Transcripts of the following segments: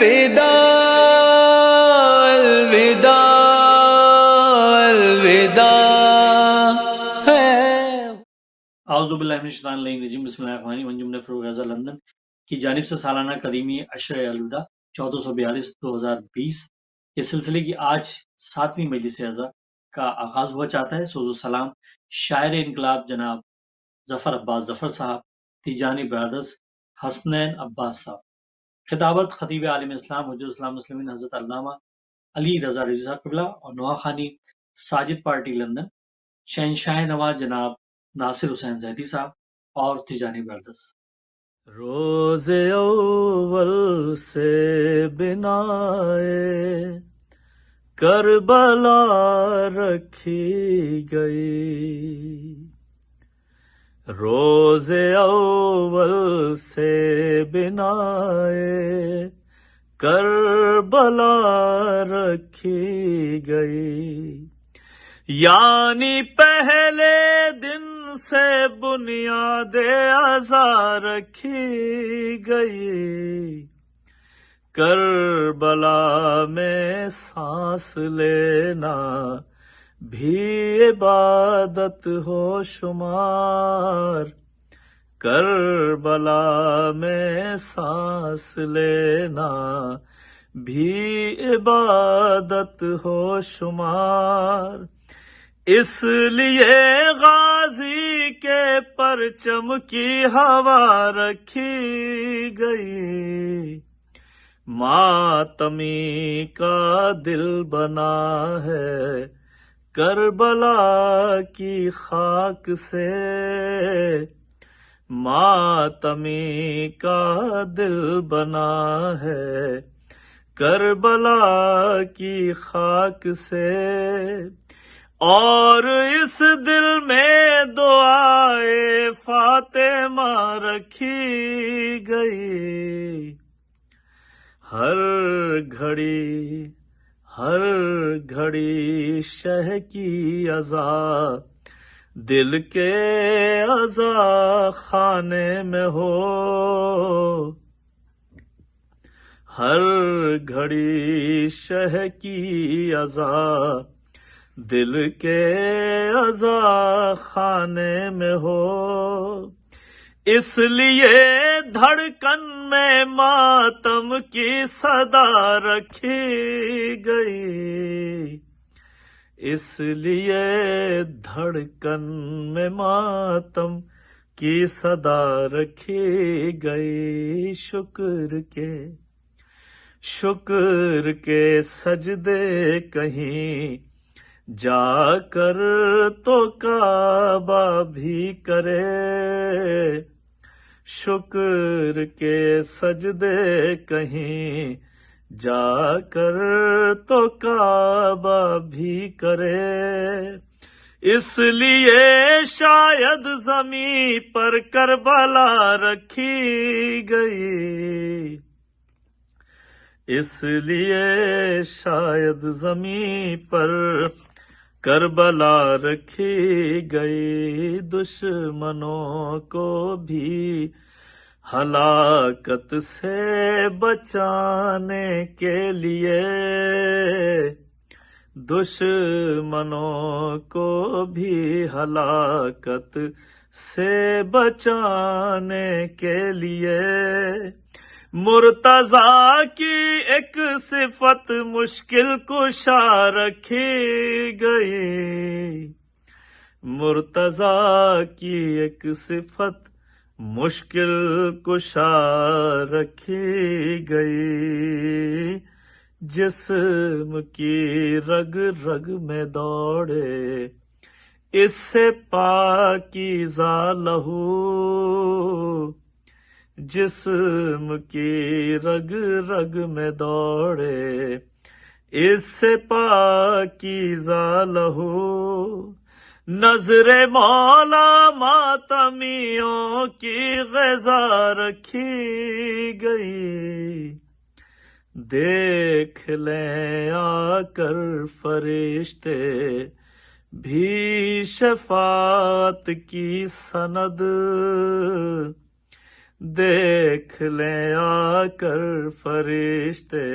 اعوذ باللہ من الشیطان الرجیم، بسم اللہ الرحمن الرحیم۔ انجمن فروغ اعظم لندن کی جانب سے سالانہ قدیمی عشر الوداع 1442-2020 کے سلسلے کی آج 7ویں مجلس اعزا کا آغاز ہوا چاہتا ہے۔ سوز و سلام شاعر انقلاب جناب ظفر عباس ظفر صاحب، تیجانی برادرز حسنین عباس صاحب، خطابت خطیب عالم اسلام حجت اسلام مسلمین حضرت علامہ علی رضا رضوی صاحب قبلہ، اور نواخوانی ساجد پارٹی لندن شہنشاہ نوا جناب ناصر حسین زیدی صاحب اور تیجانی برادرز۔ روز اول سے بنائے کربلا رکھی گئی، روز اول سے بنائے کربلا رکھی گئی، یعنی پہلے دن سے بنیاد عزا رکھی گئی، کربلا میں سانس لینا بھی عبادت ہو شمار، کربلا میں سانس لینا بھی عبادت ہو شمار، اس لیے غازی کے پرچم کی ہوا رکھی گئی، ماتمی کا دل بنا ہے کربلا کی خاک سے، ماتمی کا دل بنا ہے کربلا کی خاک سے، اور اس دل میں دعائے فاطمہ رکھی گئی، ہر گھڑی شہ کی عزا دل کے عزا خانے میں ہو، ہر گھڑی شہ کی عزا دل کے عزا خانے میں ہو، اس لیے دھڑکن میں ماتم کی صدا رکھی گئی، اس لیے دھڑکن میں ماتم کی صدا رکھی گئی، شکر کے سجدے کہیں جا کر تو کعبہ بھی کرے، شکر کے سجدے کہیں جا کر تو کعبہ بھی کرے، اس لیے شاید زمین پر کربلا رکھی گئی، اس لیے شاید زمین پر کربلا رکھی گئی، دشمنوں کو بھی ہلاکت سے بچانے کے لیے، دشمنوں کو بھی ہلاکت سے بچانے کے لیے، مرتضیٰ کی ایک صفت مشکل کشا رکھی گئی، مرتضیٰ کی ایک صفت مشکل کشا رکھی گئی، جسم کی رگ رگ میں دوڑے اس سے پاکیزہ لہو، جسم کی رگ رگ میں دوڑے اس سے پاکیزہ لہو، نظر مولا ماتمیوں کی غذا رکھی گئی، دیکھ لیں آ کر فرشتے بھی شفاعت کی سند، دیکھ لیں آ کر فرشتے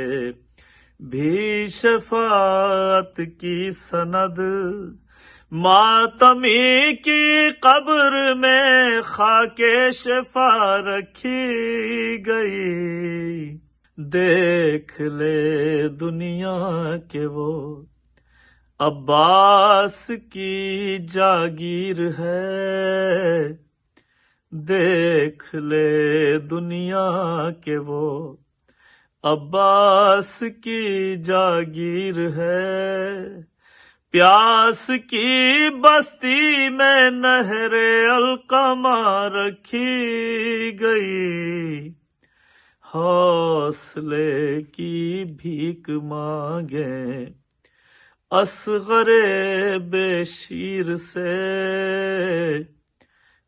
بھی شفاعت کی سند، ماتمی کی قبر میں خاک شفا رکھی گئی، دیکھ لے دنیا کے وہ عباس کی جاگیر ہے، دیکھ لے دنیا کے وہ عباس کی جاگیر ہے، پیاس کی بستی میں نہر القمہ رکھی گئی، حوصلے کی بھیک مانگیں اصغر بے شیر سے،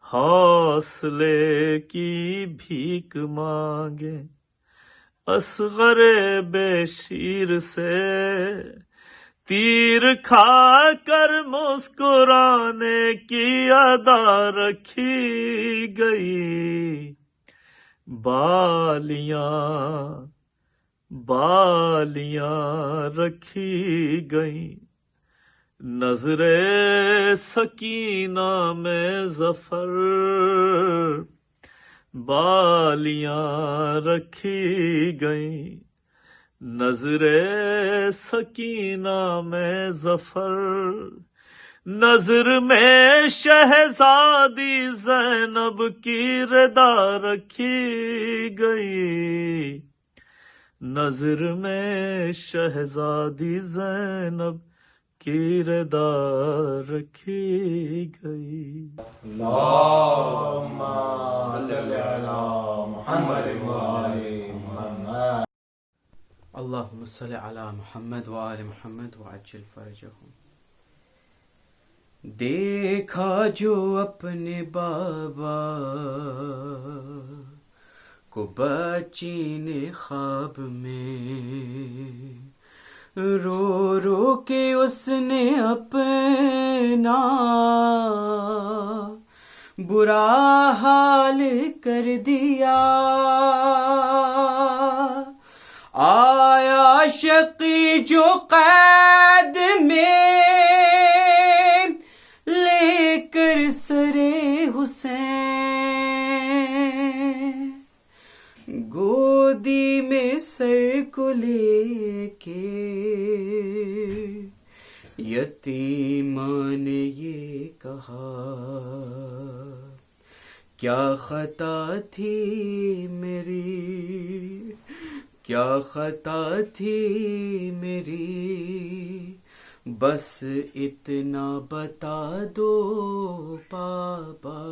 حوصلے کی بھیک مانگیں اصغر بے شیر سے، تیر کھا کر مسکرانے کی ادا رکھی گئی، بالیاں رکھی گئیں، نظر سکینہ میں ظفر، بالیاں رکھی گئیں، نظر سکینہ میں ظفر، نظر میں شہزادی زینب کی ردا رکھی گئی، نظر میں شہزادی زینب کی ردا رکھی گئی۔ اللهم صل على محمد وآل محمد۔ اللهم صل على محمد وآل محمد وعجل فرجهم۔ دیکھا جو اپنے بابا کو بچی نے خواب میں، رو رو کے اس نے اپنا برا حال کر دیا، آیا شقی جو قید میں لے کر سرے حسین، گودی میں سر کو لے کے یتیمان نے یہ کہا، کیا خطا تھی میری، کیا خطا تھی میری، بس اتنا بتا دو بابا۔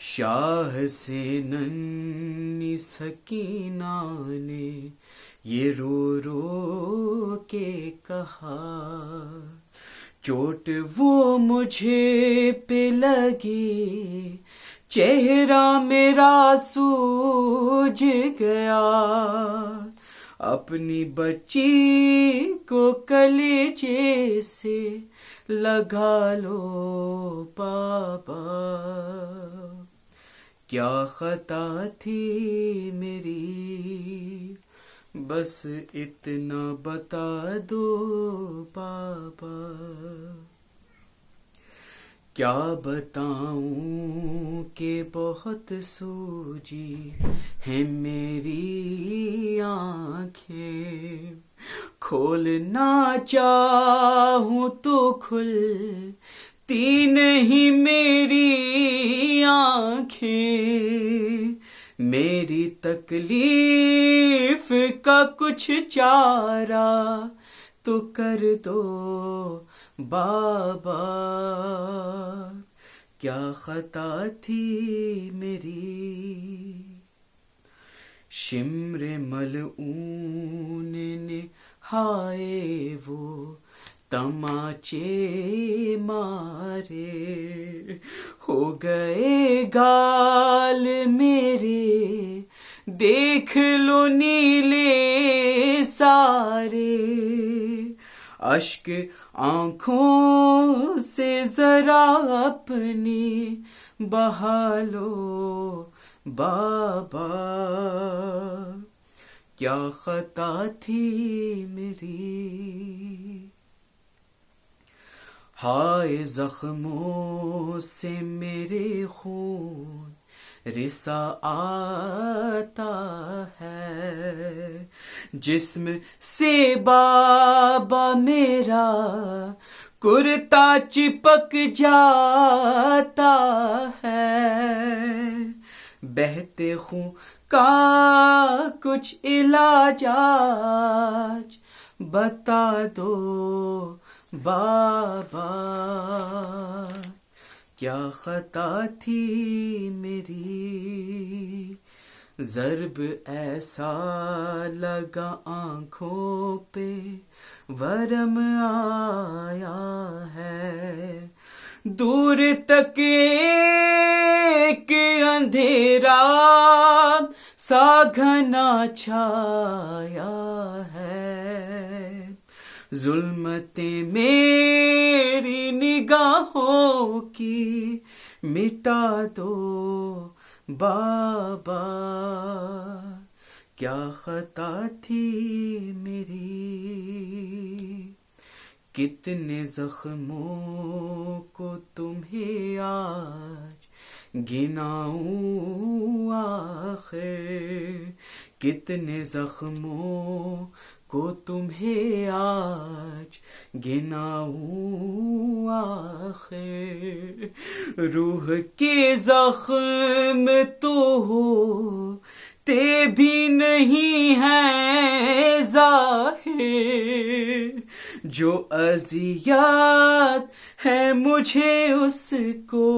شاہ سے ننھی سکینہ نے یہ رو رو کے کہا، چوٹ وہ مجھے پہ لگی، چہرہ میرا سوج گیا، اپنی بچی کو کلیجے سے لگا لو بابا، کیا خطا تھی میری، بس اتنا بتا دو بابا۔ کیا بتاؤں کہ بہت سوجی ہے میری آنکھیں، کھولنا چاہوں تو کھلتی نہیں میری آنکھیں، میری تکلیف کا کچھ چارہ تو کر دو بابا، کیا خطا تھی میری۔ شمر ملعون نے ہائے وہ تماچے مارے، ہو گئے گال میرے دیکھ لو نیلے سارے، اشک آنکھوں سے ذرا اپنی بہا لو بابا، کیا خطا تھی میری، ہائے زخموں سے میرے خون رسا آتا ہے، جسم سے بابا میرا کرتا چپک جاتا ہے، بہتے خون کا کچھ علاج آج بتا دو بابا، کیا خطا تھی میری، ضرب ایسا لگا آنکھوں پہ ورم آیا ہے، دور تک ایک اندھیرا سا گھنا چھایا ہے، ظلمتیں میری نگاہوں کی مٹا دو بابا، کیا خطا تھی میری، کتنے زخموں کو تمہیں آج گناؤں آخر، کتنے زخموں کو تمہیں آج گناؤں آخر، روح کے زخم تو ہوتے بھی نہیں ہیں ظاہر، جو اذیت ہے مجھے اس کو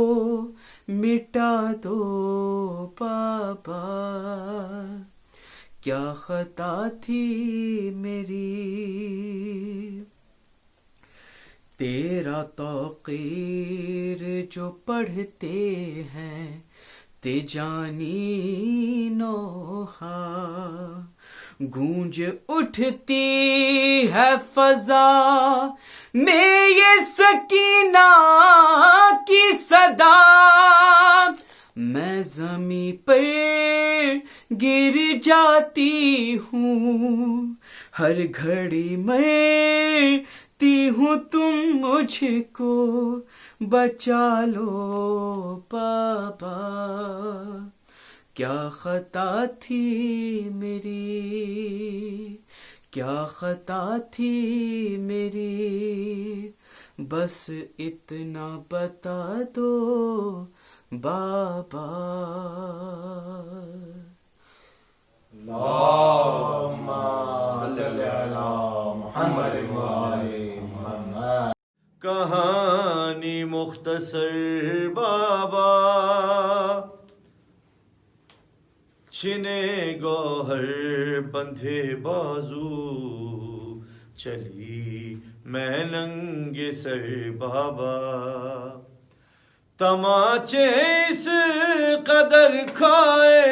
مٹا دو بابا، کیا خطا تھی میری، تیرا توقیر جو پڑھتے ہیں تجانی نوحہ، گونج اٹھتی ہے فضا میں یہ سکینہ کی صدا، میں زمین پر گر جاتی ہوں، ہر گھڑی مرتی ہوں، تم مجھ کو بچا لو بابا، کیا خطا تھی میری، کیا خطا تھی میری، بس اتنا بتا دو بابا، اللهم صل على محمد وآل محمد۔ کہانی مختصر بابا، چھنے گوہر بندھے بازو، چلی میں ننگے سر بابا، تماچے اس قدر کھائے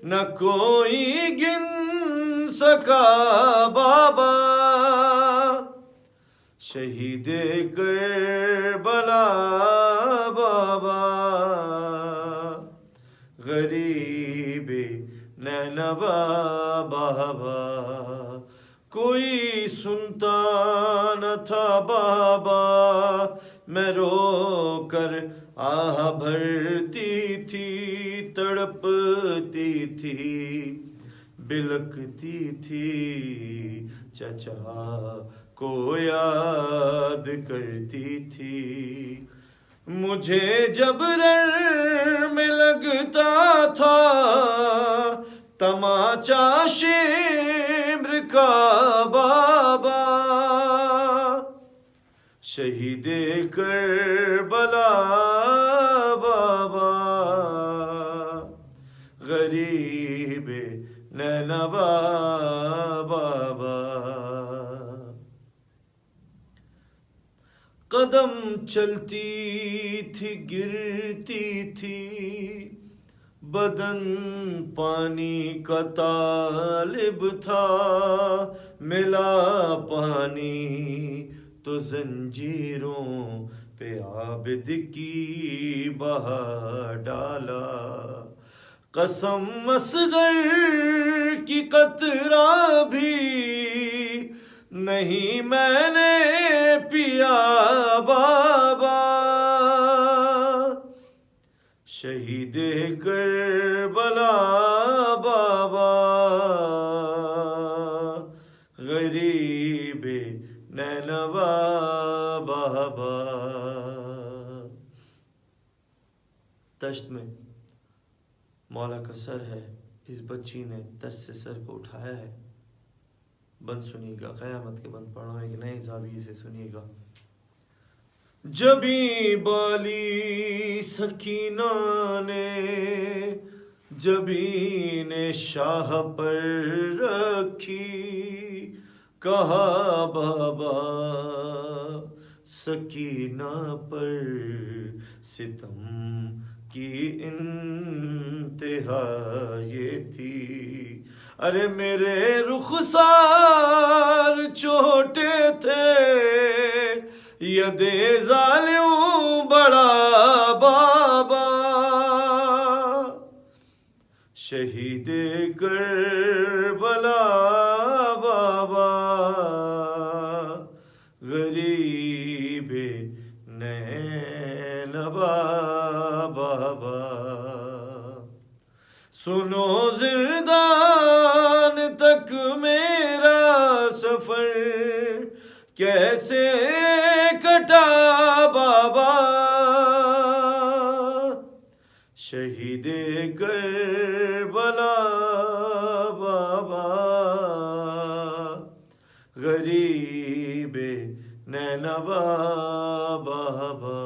نہ کوئی گن سکا بابا، شہید کربلا بابا، غریب نینوا بابا، کوئی سنتا نہ تھا بابا، میں رو کر آہ بھرتی تھی، تڑپتی تھی، بلکتی تھی، چچا کو یاد کرتی تھی، مجھے جب رر میں لگتا تھا تماچا شمر کا بابا، شہید کربلا بابا، غریب نینوا بابا، قدم چلتی تھی گرتی تھی، بدن پانی کا طالب تھا، ملا پانی تو زنجیروں پہ عابد کی بہا ڈالا۔ قسم اصغر کی قطرہ بھی نہیں میں نے پیا بابا، شہید کربلا بابا، غریب نینوا بابا۔ تشت میں مولا کا سر ہے، اس بچی نے تشت سے سر کو اٹھایا ہے۔ بند سنیے گا، قیامت کے بند پڑھنا ایک نئے زاویے سے سنیے گا۔ جبیں بالی سکینہ نے جبین شاہ پر رکھی، کہا بابا سکینہ پر ستم کی انتہا یہ تھی، ارے میرے رخسار چھوٹے تھے، ید ظالم بڑا بابا، شہید کربلا بابا، غریب نینوا بابا۔ سنو زندان تک میرا سفر کیسے کٹا بابا، شہید کربلا بابا، غریب نینوا بابا۔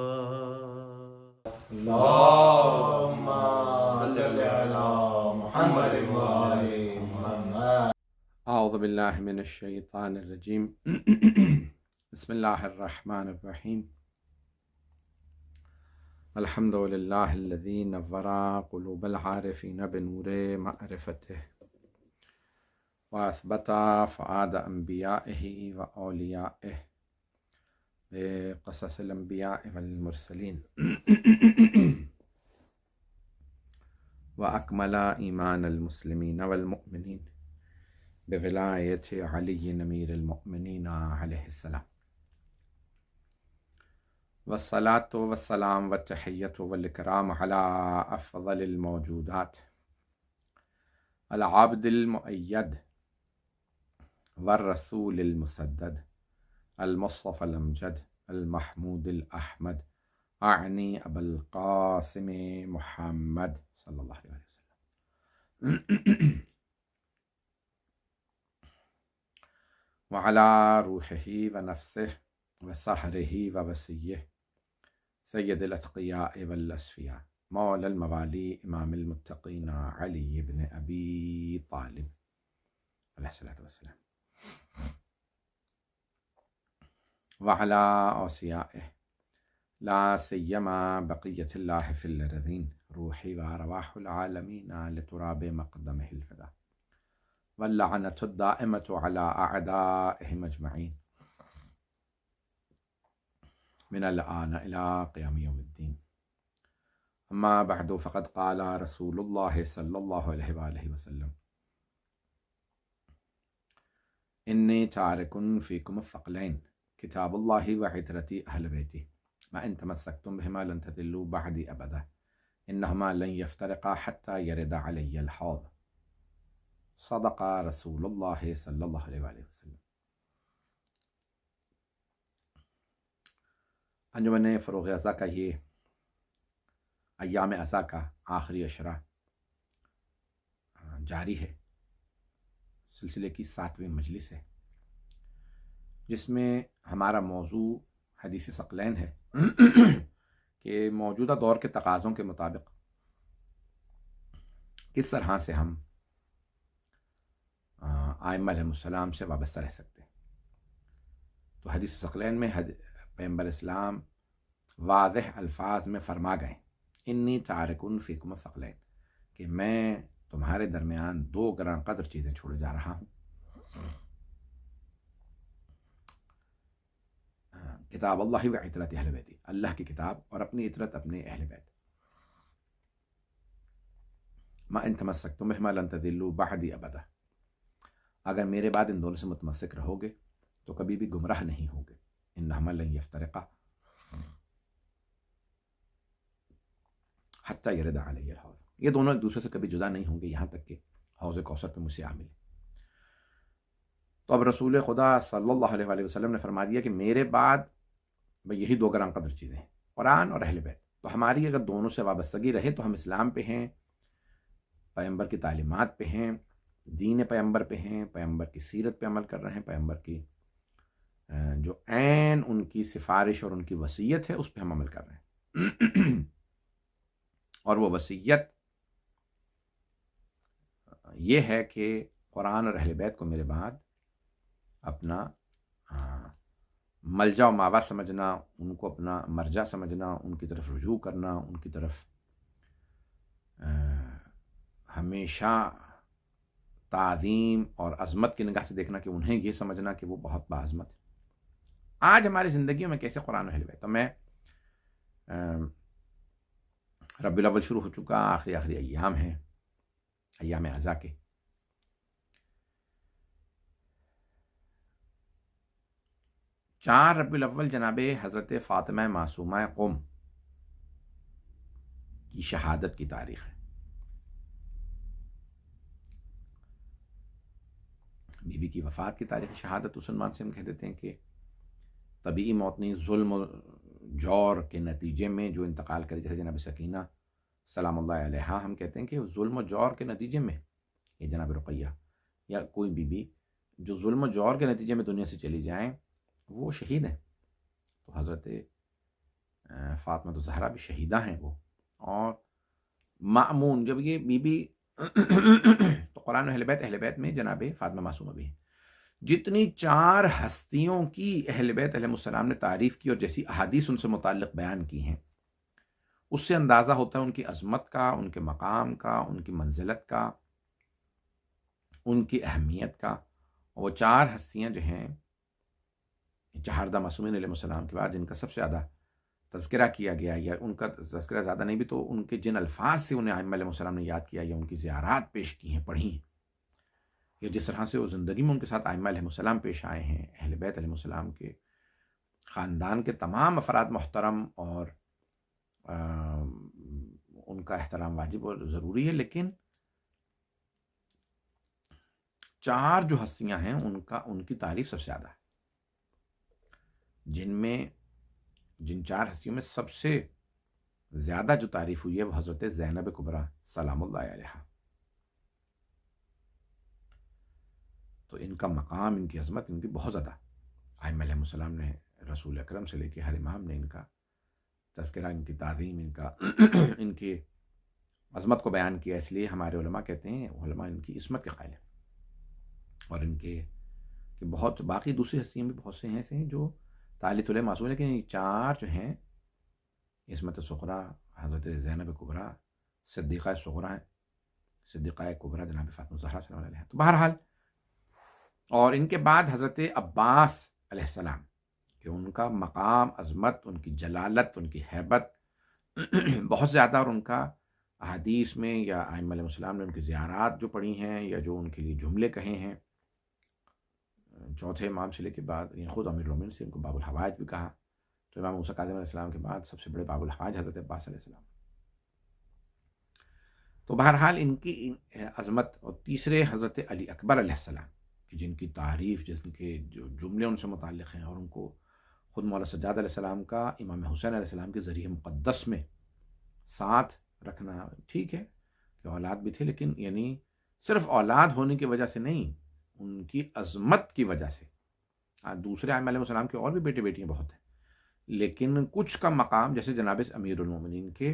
اللهم صل على محمد وآل محمد۔ اعوذ باللہ من الشیطان الرجیم بسم اللہ الرحمن الرحیم۔ الحمد للہ الذی نور قلوب العارفین بنور معرفتہ واثبت فؤاد انبیائہ واولیائہ بقصص الانبیاء والمرسلین واکمل ایمان المسلمین والمؤمنین بولایت علی امیر المؤمنین علیہ السلام، والصلاة والسلام والتحیۃ والاکرام علی افضل الموجودات العبد المؤید والرسول المسدد المصطفى الامجد المحمود الاحمد، اعنی ابا القاسم محمد صلی اللہ علیہ وسلم، وعلى روحه ونفسه وسحره ووسيه سید الاتقیاء والاسفیاء مولا الموالی امام المتقین علی بن ابی طالب علیہ الصلوۃ والسلام، وعلى اوصیائه لا سیما بقیۃ اللہ فی الارضین روحی وارواح العالمین لتراب مقدمہ الفدا، واللعنۃ الدائمۃ علی اعدائہم اجمعین من الآن إلى قیام یوم الدین۔ اما بعد فقد قال رسول اللہ صلی اللہ علیہ وآلہ وسلم انی تارک فیکم الثقلین کتاب اللہ وعترتی اہل بیتی وإن تمسکتم بہما لن تضلوا بعدی ابدا انہما لن یفترقا حتی یرد علی الحوض، صدق رسول اللہ صلی اللہ علیہ وآلہ وسلم۔ انجمن فروغ ازا کا یہ ایام ازا کا آخری عشرہ جاری ہے، سلسلے کی 7ویں مجلس ہے، جس میں ہمارا موضوع حدیث ثقلین ہے کہ موجودہ دور کے تقاضوں کے مطابق کس طرح سے ہم ائمہ علیہم السلام سے وابستہ رہ سکتے ہیں۔ تو حدیث ثقلین میں پیغمبر اسلام واضح الفاظ میں فرما گئے انی تارکن فیکم الثقلین، کہ میں تمہارے درمیان دو گراں قدر چیزیں چھوڑے جا رہا ہوں، کتاب اللہ و عطرت اہل بیتی، اللہ کی کتاب اور اپنی عطرت اپنے اہل بیت۔ ما ان تمسکتم بہما لن تضلوا بعدی ابدا، اگر میرے بعد ان دونوں سے متمسک رہو گے تو کبھی بھی گمراہ نہیں ہوگے۔ انہما لن یفترقا حتی یرد علی الحوض، یہ دونوں ایک دوسرے سے کبھی جدا نہیں ہوں گے یہاں تک کہ حوض کوثر پہ مجھ سے آ ملے۔ تو اب رسول خدا صلی اللہ علیہ وآلہ وسلم نے فرما دیا کہ میرے بعد بھئی یہی دو گراں قدر چیزیں ہیں، قرآن اور اہل بیت۔ تو ہماری اگر دونوں سے وابستگی رہے تو ہم اسلام پہ ہیں، پیغمبر کی تعلیمات پہ ہیں، دین پیغمبر پہ ہیں، پیغمبر کی سیرت پہ عمل کر رہے ہیں، پیغمبر کی جو عین ان کی سفارش اور ان کی وصیت ہے اس پہ ہم عمل کر رہے ہیں۔ اور وہ وصیت یہ ہے کہ قرآن اور اہل بیت کو میرے بعد اپنا ملجا و ماوا سمجھنا، ان کو اپنا مرجع سمجھنا، ان کی طرف رجوع کرنا، ان کی طرف ہمیشہ تعظیم اور عظمت کی نگاہ سے دیکھنا، کہ انہیں یہ سمجھنا کہ وہ بہت باعظمت ہے۔ آج ہماری زندگیوں میں کیسے قرآن و اہل بیت، تو میں ربیع الاول شروع ہو چکا، آخری ایام ہیں، ایام عزا کے۔ 4 ربیع الاول جناب حضرت فاطمہ معصومہ قم کی شہادت کی تاریخ ہے۔ بی بی کی وفات کی تاریخ شہادت اس عنوان سے ہم کہہ دیتے ہیں کہ طبیعی موت نہیں، ظلم و جور کے نتیجے میں جو انتقال کرے، جیسے جناب سکینہ سلام اللہ علیہا، ہم کہتے ہیں کہ ظلم و جور کے نتیجے میں، یہ جناب رقیہ یا کوئی بی بی جو ظلم و جور کے نتیجے میں دنیا سے چلی جائیں وہ شہید ہیں۔ تو حضرت فاطمہ الزہرا بھی شہیدہ ہیں وہ، اور مأمون جب یہ بی بی تو قرآن و اہل بیت میں جناب فاطمہ معصومہ بھی ہیں۔ جتنی 4 ہستیوں کی اہل بیت علیہ السلام نے تعریف کی اور جیسی احادیث ان سے متعلق بیان کی ہیں، اس سے اندازہ ہوتا ہے ان کی عظمت کا، ان کے مقام کا، ان کی منزلت کا، ان کی اہمیت کا۔ وہ 4 ہستیاں جو ہیں چہاردہ معصومین علیہ السلام کے بعد جن کا سب سے زیادہ تذکرہ کیا گیا، یا ان کا تذکرہ زیادہ نہیں بھی تو ان کے جن الفاظ سے انہیں ائمہ علیہ السلام نے یاد کیا یا ان کی زیارات پیش کی ہیں، پڑھی ہیں، یا جس طرح سے وہ زندگی میں ان کے ساتھ ائمہ علیہ السلام پیش آئے ہیں، اہل بیت علیہ السلام کے خاندان کے تمام افراد محترم اور ان کا احترام واجب اور ضروری ہے، لیکن 4 جو ہستیاں ہیں ان کی تعریف سب سے زیادہ ہے، جن 4 ہستیوں میں سب سے زیادہ جو تعریف ہوئی ہے وہ حضرت زینب کبریٰ سلام اللہ علیہا۔ تو ان کا مقام، ان کی عظمت، ان کی بہت زیادہ، ائمہ علیہ السلام نے، رسول اکرم سے لے کے ہر امام نے ان کا تذکرہ، ان کی تعظیم، ان کی عظمت کو بیان کیا۔ اس لیے ہمارے علماء کہتے ہیں، علماء ان کی عصمت کے قائل ہیں، اور ان کے کہ بہت باقی دوسری ہستیاں بھی بہت سے ہیں ایسے ہیں جو تعلیت علیہ معصوم، لیکن یہ 4 جو ہیں عصمت صغریٰ حضرت زینب کبریٰ، صدیقہ صغریٰ ہیں، صدیقہ کبریٰ جناب فاطمہ الزہرا سلام علیہا۔ تو بہرحال، اور ان کے بعد حضرت عباس علیہ السلام، کہ ان کا مقام، عظمت، ان کی جلالت، ان کی ہیبت بہت زیادہ، اور ان کا احادیث میں یا ائمہ علیہ السلام نے ان کی زیارات جو پڑھی ہیں یا جو ان کے لیے جملے کہے ہیں، چوتھے امام سے لے کے بعد خود امیر المومنین سے ان کو باب الحوائج بھی کہا، تو امام موسیٰ کاظم علیہ السلام کے بعد سب سے بڑے باب الحوائج حضرت عباس علیہ السلام۔ تو بہرحال ان کی عظمت، اور تیسرے حضرت علی اکبر علیہ السلام، کہ جن کی تعریف، جن کے جو جملے ان سے متعلق ہیں، اور ان کو خود مولا سجاد علیہ السلام کا امام حسین علیہ السلام کے ذریعہ مقدس میں ساتھ رکھنا، ٹھیک ہے کہ اولاد بھی تھے، لیکن یعنی صرف اولاد ہونے کی وجہ سے نہیں، ان کی عظمت کی وجہ سے۔ دوسرے ائمہ علیہ السلام کے اور بھی بیٹے بیٹیاں بہت ہیں، لیکن کچھ کا مقام، جیسے جناب امیر المومنین کے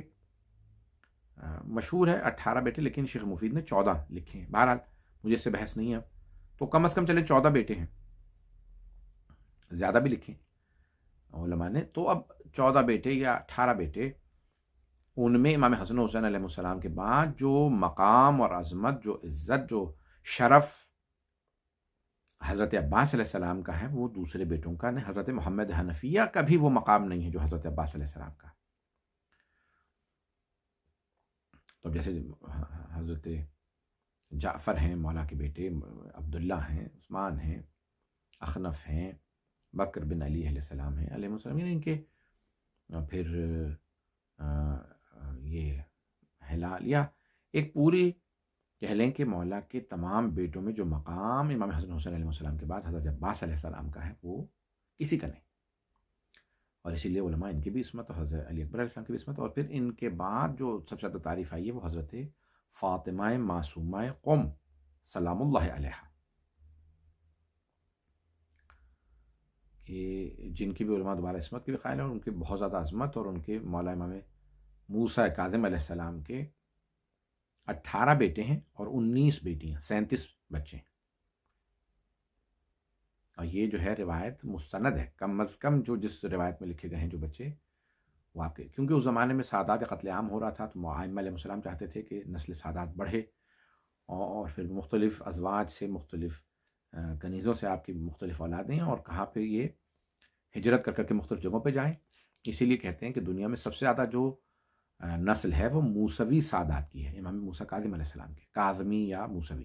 مشہور ہے 18 بیٹے، لیکن شیخ مفید نے 14 لکھے ہیں۔ بہرحال مجھے اس سے بحث نہیں ہے، تو کم از کم چلے 14 بیٹے ہیں، زیادہ بھی لکھیں علماء نے، تو اب 14 بیٹے یا 18 بیٹے ان میں امام حسن و حسین علیہ السلام کے بعد جو مقام اور عظمت، جو عزت، جو شرف حضرت عباس علیہ السلام کا ہے وہ دوسرے بیٹوں کا نہیں. حضرت محمد حنفیہ کا بھی وہ مقام نہیں ہے جو حضرت عباس علیہ السلام کا. تو جیسے حضرت جعفر ہیں مولا کے بیٹے، عبداللہ ہیں، عثمان ہیں، اخنف ہیں، بکر بن علی علیہ السلام ہیں علیہ السلام، یعنی ان کے پھر یہ ہلال یا ایک پوری کہہ لیں کہ مولا کے تمام بیٹوں میں جو مقام امام حسن حسین علیہ السلام کے بعد حضرت عباس علیہ السلام کا ہے وہ کسی کا نہیں. اور اسی لیے علماء ان کی بھی عصمت اور حضرت علی اکبر علیہ السلام کی بھی عصمت. اور پھر ان کے بعد جو سب سے زیادہ تعریف آئی ہے وہ حضرت فاطمہ معصومہ قم سلام اللہ علیہا، کہ جن کی بھی علماء دوبارہ عصمت کی بھی قائل ہیں اور ان کی بہت زیادہ عظمت. اور ان کے مولا امام موسیٰ کاظم علیہ السلام کے 18 بیٹے ہیں اور 19 بیٹیاں، 37 بچے ہیں. اور یہ جو ہے روایت مستند ہے، کم از کم جو جس روایت میں لکھے گئے ہیں جو بچے وہ آپ کے، کیونکہ اس زمانے میں سادات قتل عام ہو رہا تھا تو ائمہ علیہ السلام چاہتے تھے کہ نسل سادات بڑھے اور پھر مختلف ازواج سے، مختلف کنیزوں سے آپ کی مختلف اولادیں ہیں، اور کہاں پہ یہ ہجرت کر کر کے مختلف جگہوں پہ جائیں. اسی لیے کہتے ہیں کہ دنیا میں سب سے زیادہ جو نسل ہے وہ موسوی سادات کی ہے، امام موسیٰ کاظم علیہ السلام کی، کاظمی یا موسوی.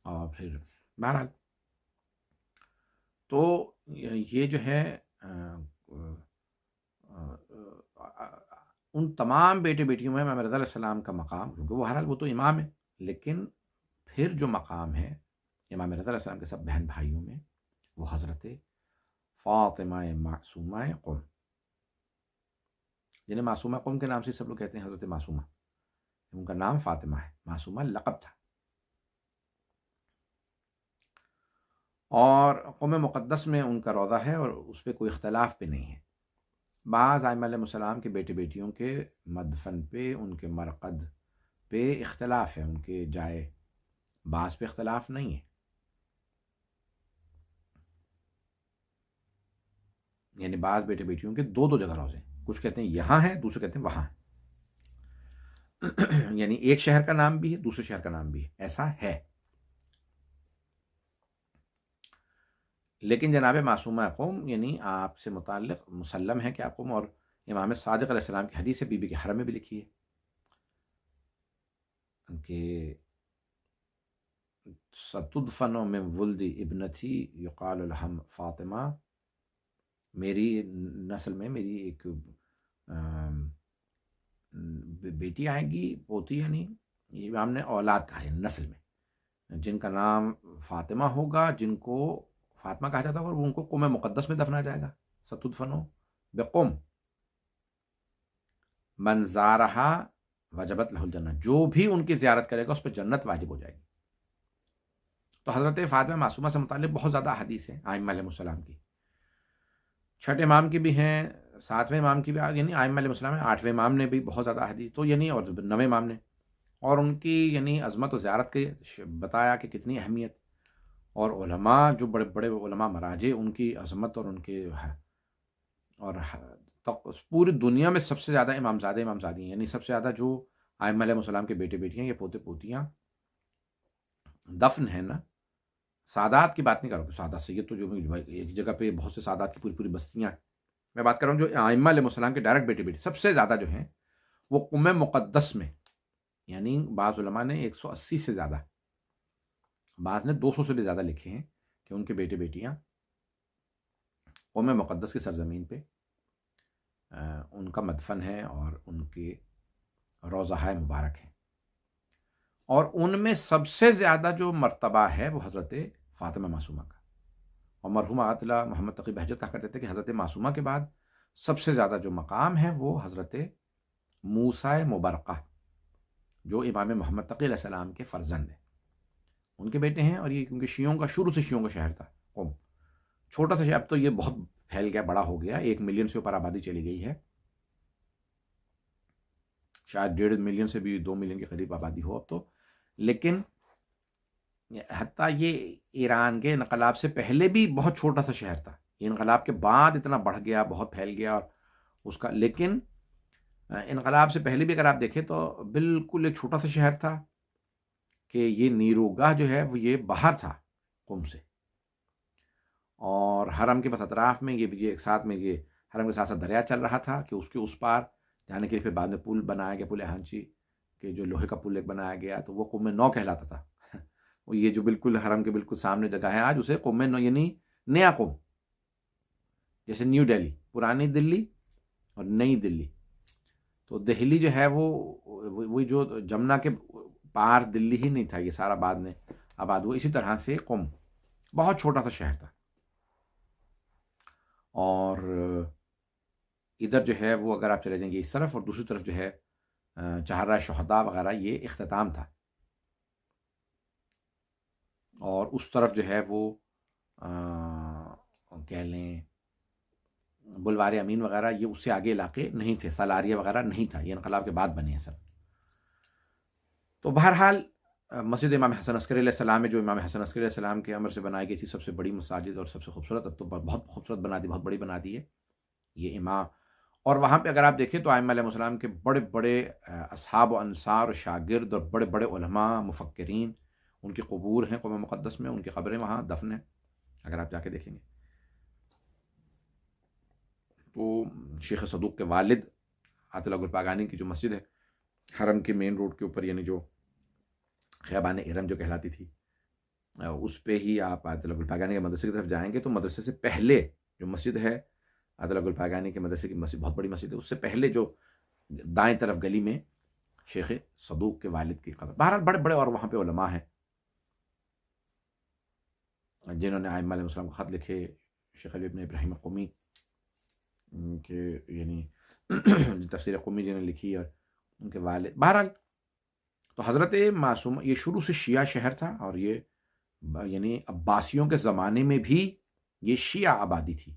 اور پھر بہرحال تو یہ جو ہے ان تمام بیٹے بیٹیوں میں امام رضا علیہ السلام کا مقام، کیونکہ وہ بہرحال وہ تو امام ہے، لیکن پھر جو مقام ہے امام رضا علیہ السلام کے سب بہن بھائیوں میں وہ حضرت فاطمہ معصومہ قم، جنہیں معصومہ قم کے نام سے سب لوگ کہتے ہیں حضرت معصومہ. ان کا نام فاطمہ ہے، معصومہ لقب تھا. اور قم مقدس میں ان کا روضہ ہے اور اس پہ کوئی اختلاف بھی نہیں ہے. بعض ائمہ علیہ السلام کے بیٹے بیٹیوں کے مدفن پہ، ان کے مرقد پہ اختلاف ہے، ان کے جائے بعض پہ اختلاف نہیں ہے. یعنی بعض بیٹے بیٹیوں کے دو جگہ روزے ہیں، کچھ کہتے ہیں یہاں ہے، دوسرے کہتے ہیں وہاں ہے. یعنی ایک شہر کا نام بھی ہے، دوسرے شہر کا نام بھی ہے، ایسا ہے. لیکن جناب معصومہ قوم یعنی آپ سے متعلق مسلم ہے کہ آپ قوم، اور امام صادق علیہ السلام کی حدیث بی بی کے حرم میں بھی لکھی ہے کہ ستدفن من ولد ابنتی یقال لہم فاطمہ، میری نسل میں میری ایک بیٹی آئے گی، پوتی، یعنی یہ امام نے اولاد کہا ہے نسل میں، جن کا نام فاطمہ ہوگا، جن کو فاطمہ کہا جاتا ہے، اور ان کو قم مقدس میں دفنا جائے گا. ستدفنو بقم من زارہا وجبت لہ الجنہ، جو بھی ان کی زیارت کرے گا اس پہ جنت واجب ہو جائے گی. تو حضرت فاطمہ معصومہ سے متعلق بہت زیادہ حدیث ہیں ائمہ علیہ السلام کی. چھٹے امام کی بھی ہیں، ساتویں امام کی بھی، یعنی ائمہ علیہ السلام ہیں، آٹھویں امام نے بھی بہت زیادہ حدیث، تو یعنی اور نویں امام نے، اور ان کی یعنی عظمت و زیارت کے بتایا کہ کتنی اہمیت. اور علماء جو بڑے بڑے علماء مراجع، ان کی عظمت اور ان کے اور پوری دنیا میں سب سے زیادہ امامزادے امامزادی ہیں، یعنی سب سے زیادہ جو ائمہ علیہ السلام کے بیٹے بیٹیاں یا پوتے پوتیاں دفن ہیں نا. سادات کی بات نہیں کر رہا ہوں، سادات سید تو جو ایک جگہ پہ بہت سے سادات کی پوری پوری بستیاں ہیں. میں بات کر رہا ہوں جو ائمہ علیہ السلام کے ڈائریکٹ بیٹے بیٹے سب سے زیادہ جو ہیں وہ قم مقدس میں، یعنی بعض علماء نے 180 سے زیادہ، بعض نے 200 سے بھی زیادہ لکھے ہیں کہ ان کے بیٹے بیٹیاں قوم مقدس کی سرزمین پہ ان کا مدفن ہے اور ان کے روضہ مبارک ہیں. اور ان میں سب سے زیادہ جو مرتبہ ہے وہ حضرت فاطمہ معصومہ کا. اور مرحوم عاطلہ محمد تقی بہجت کہا کرتے تھے کہ حضرت معصومہ کے بعد سب سے زیادہ جو مقام ہے وہ حضرت موسیٰ مبرقہ، جو امام محمد تقی علیہ السلام کے فرزند ہیں، ان کے بیٹے ہیں. اور یہ کیونکہ شیعوں کا شروع سے شیعوں کا شہر تھا قم، چھوٹا سا شہر، اب تو یہ بہت پھیل گیا، بڑا ہو گیا، 1 ملین سے اوپر آبادی چلی گئی ہے، شاید 1.5 ملین سے بھی 2 ملین کے قریب آبادی ہو اب تو. لیکن حتیٰ یہ ایران کے انقلاب سے پہلے بھی بہت چھوٹا سا شہر تھا. یہ انقلاب کے بعد اتنا بڑھ گیا، بہت پھیل گیا اور اس کا، لیکن انقلاب سے پہلے بھی اگر آپ دیکھیں تو بالکل ایک چھوٹا سا شہر تھا کہ یہ نیروگاہ جو ہے وہ یہ باہر تھا قم سے، اور حرم کے بس اطراف میں یہ ایک ساتھ میں یہ حرم کے ساتھ ساتھ دریا چل رہا تھا کہ اس کے اس پار جانے کے لیے پھر بعد میں پل بنایا گیا، پل ہانچی کہ جو لوہے کا پل ایک بنایا گیا، تو وہ قم نو کہلاتا تھا وہ یہ جو بالکل حرم کے بالکل سامنے جگہ ہے آج اسے قم نو، یعنی نیا قم، جیسے نیو دہلی، پرانی دلی اور نئی دلی۔ تو دہلی جو ہے وہ جو جمنا کے پار دلی ہی نہیں تھا، یہ سارا بعد میں آباد ہوا۔ اسی طرح سے قم بہت چھوٹا سا شہر تھا، اور ادھر جو ہے وہ اگر آپ چلے جائیں گے اس طرف، اور دوسری طرف جو ہے چہارہ شہداء وغیرہ یہ اختتام تھا، اور اس طرف جو ہے وہ کہہ لیں بلوار امین وغیرہ یہ اس سے آگے علاقے نہیں تھے، سالاریہ وغیرہ نہیں تھا، یہ انقلاب کے بعد بنے ہیں سب۔ تو بہرحال مسجد امام حسن عسکری علیہ السلام ہے، جو امام حسن عسکری علیہ السلام کے امر سے بنائی گئی تھی، سب سے بڑی مساجد اور سب سے خوبصورت، اب تو بہت خوبصورت بنا دی، بہت بڑی بنا دی ہے یہ امام۔ اور وہاں پہ اگر آپ دیکھیں تو ائمہ علیہ السلام کے بڑے بڑے اصحاب و انصار و شاگرد اور بڑے بڑے علماء مفکرین ان کی قبور ہیں قم مقدس میں، ان کی قبریں وہاں دفن ہیں، اگر آپ جا کے دیکھیں گے تو شیخ صدوق کے والد عطا اللہ گلپاگانی کی جو مسجد ہے حرم کے مین روڈ کے اوپر، یعنی جو خیابان ارم جو کہلاتی تھی، اس پہ ہی آپ عطا اللہ گلپاگانی کے مدرسے کی طرف جائیں گے تو مدرسے سے پہلے جو مسجد ہے عطا اللہ گلپاگانی کے مدرسے کی مسجد بہت بڑی مسجد ہے، اس سے پہلے جو دائیں طرف گلی میں شیخ صدوق کے والد کی قبر۔ بہرحال بڑے بڑے اور وہاں پہ علماء ہیں جنہوں نے ائمہ علیہ السلام کو خط لکھے، شیخ علی ابن ابراہیم قمی کہ یعنی تفسیر قمی جنہوں نے لکھی، اور ان کے والد۔ بہرحال تو حضرت معصومہ یہ شروع سے شیعہ شہر تھا، اور یہ یعنی عباسیوں کے زمانے میں بھی یہ شیعہ آبادی تھی،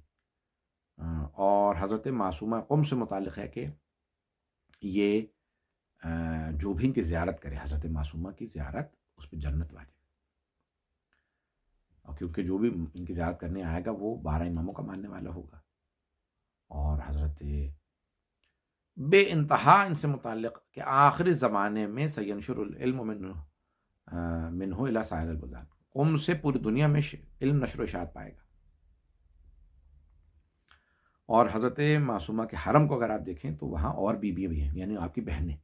اور حضرت معصومہ قم سے متعلق ہے کہ یہ جو بھی ان کی زیارت کرے حضرت معصومہ کی زیارت اس پہ جنت والی، اور کیونکہ جو بھی ان کی زیارت کرنے آئے گا وہ 12 اماموں کا ماننے والا ہوگا، اور حضرت بے انتہا ان سے متعلق کہ آخری زمانے میں سینشر العلم منہ الی سائر البلدان، قم سے پوری دنیا میں علم نشر و اشاعت پائے گا۔ اور حضرت معصومہ کے حرم کو اگر آپ دیکھیں تو وہاں اور بیویاں بھی ہیں، یعنی آپ کی بہنیں،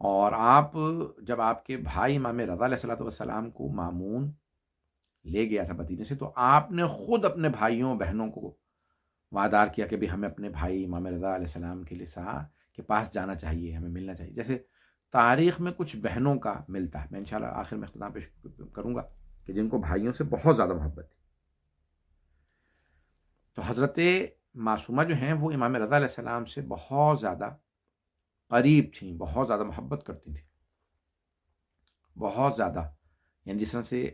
اور آپ جب آپ کے بھائی امام رضا علیہ السلام کو مامون لے گیا تھا مدینے سے، تو آپ نے خود اپنے بھائیوں بہنوں کو وعدار کیا کہ بھی ہمیں اپنے بھائی امام رضا علیہ السلام کے پاس جانا چاہیے، ہمیں ملنا چاہیے۔ جیسے تاریخ میں کچھ بہنوں کا ملتا ہے، میں انشاءاللہ آخر میں اختتام پیش کروں گا، کہ جن کو بھائیوں سے بہت زیادہ محبت تھی۔ تو حضرت معصومہ جو ہیں وہ امام رضا علیہ السلام سے بہت زیادہ قریب تھیں، بہت زیادہ محبت کرتی تھیں، بہت زیادہ، یعنی جس طرح سے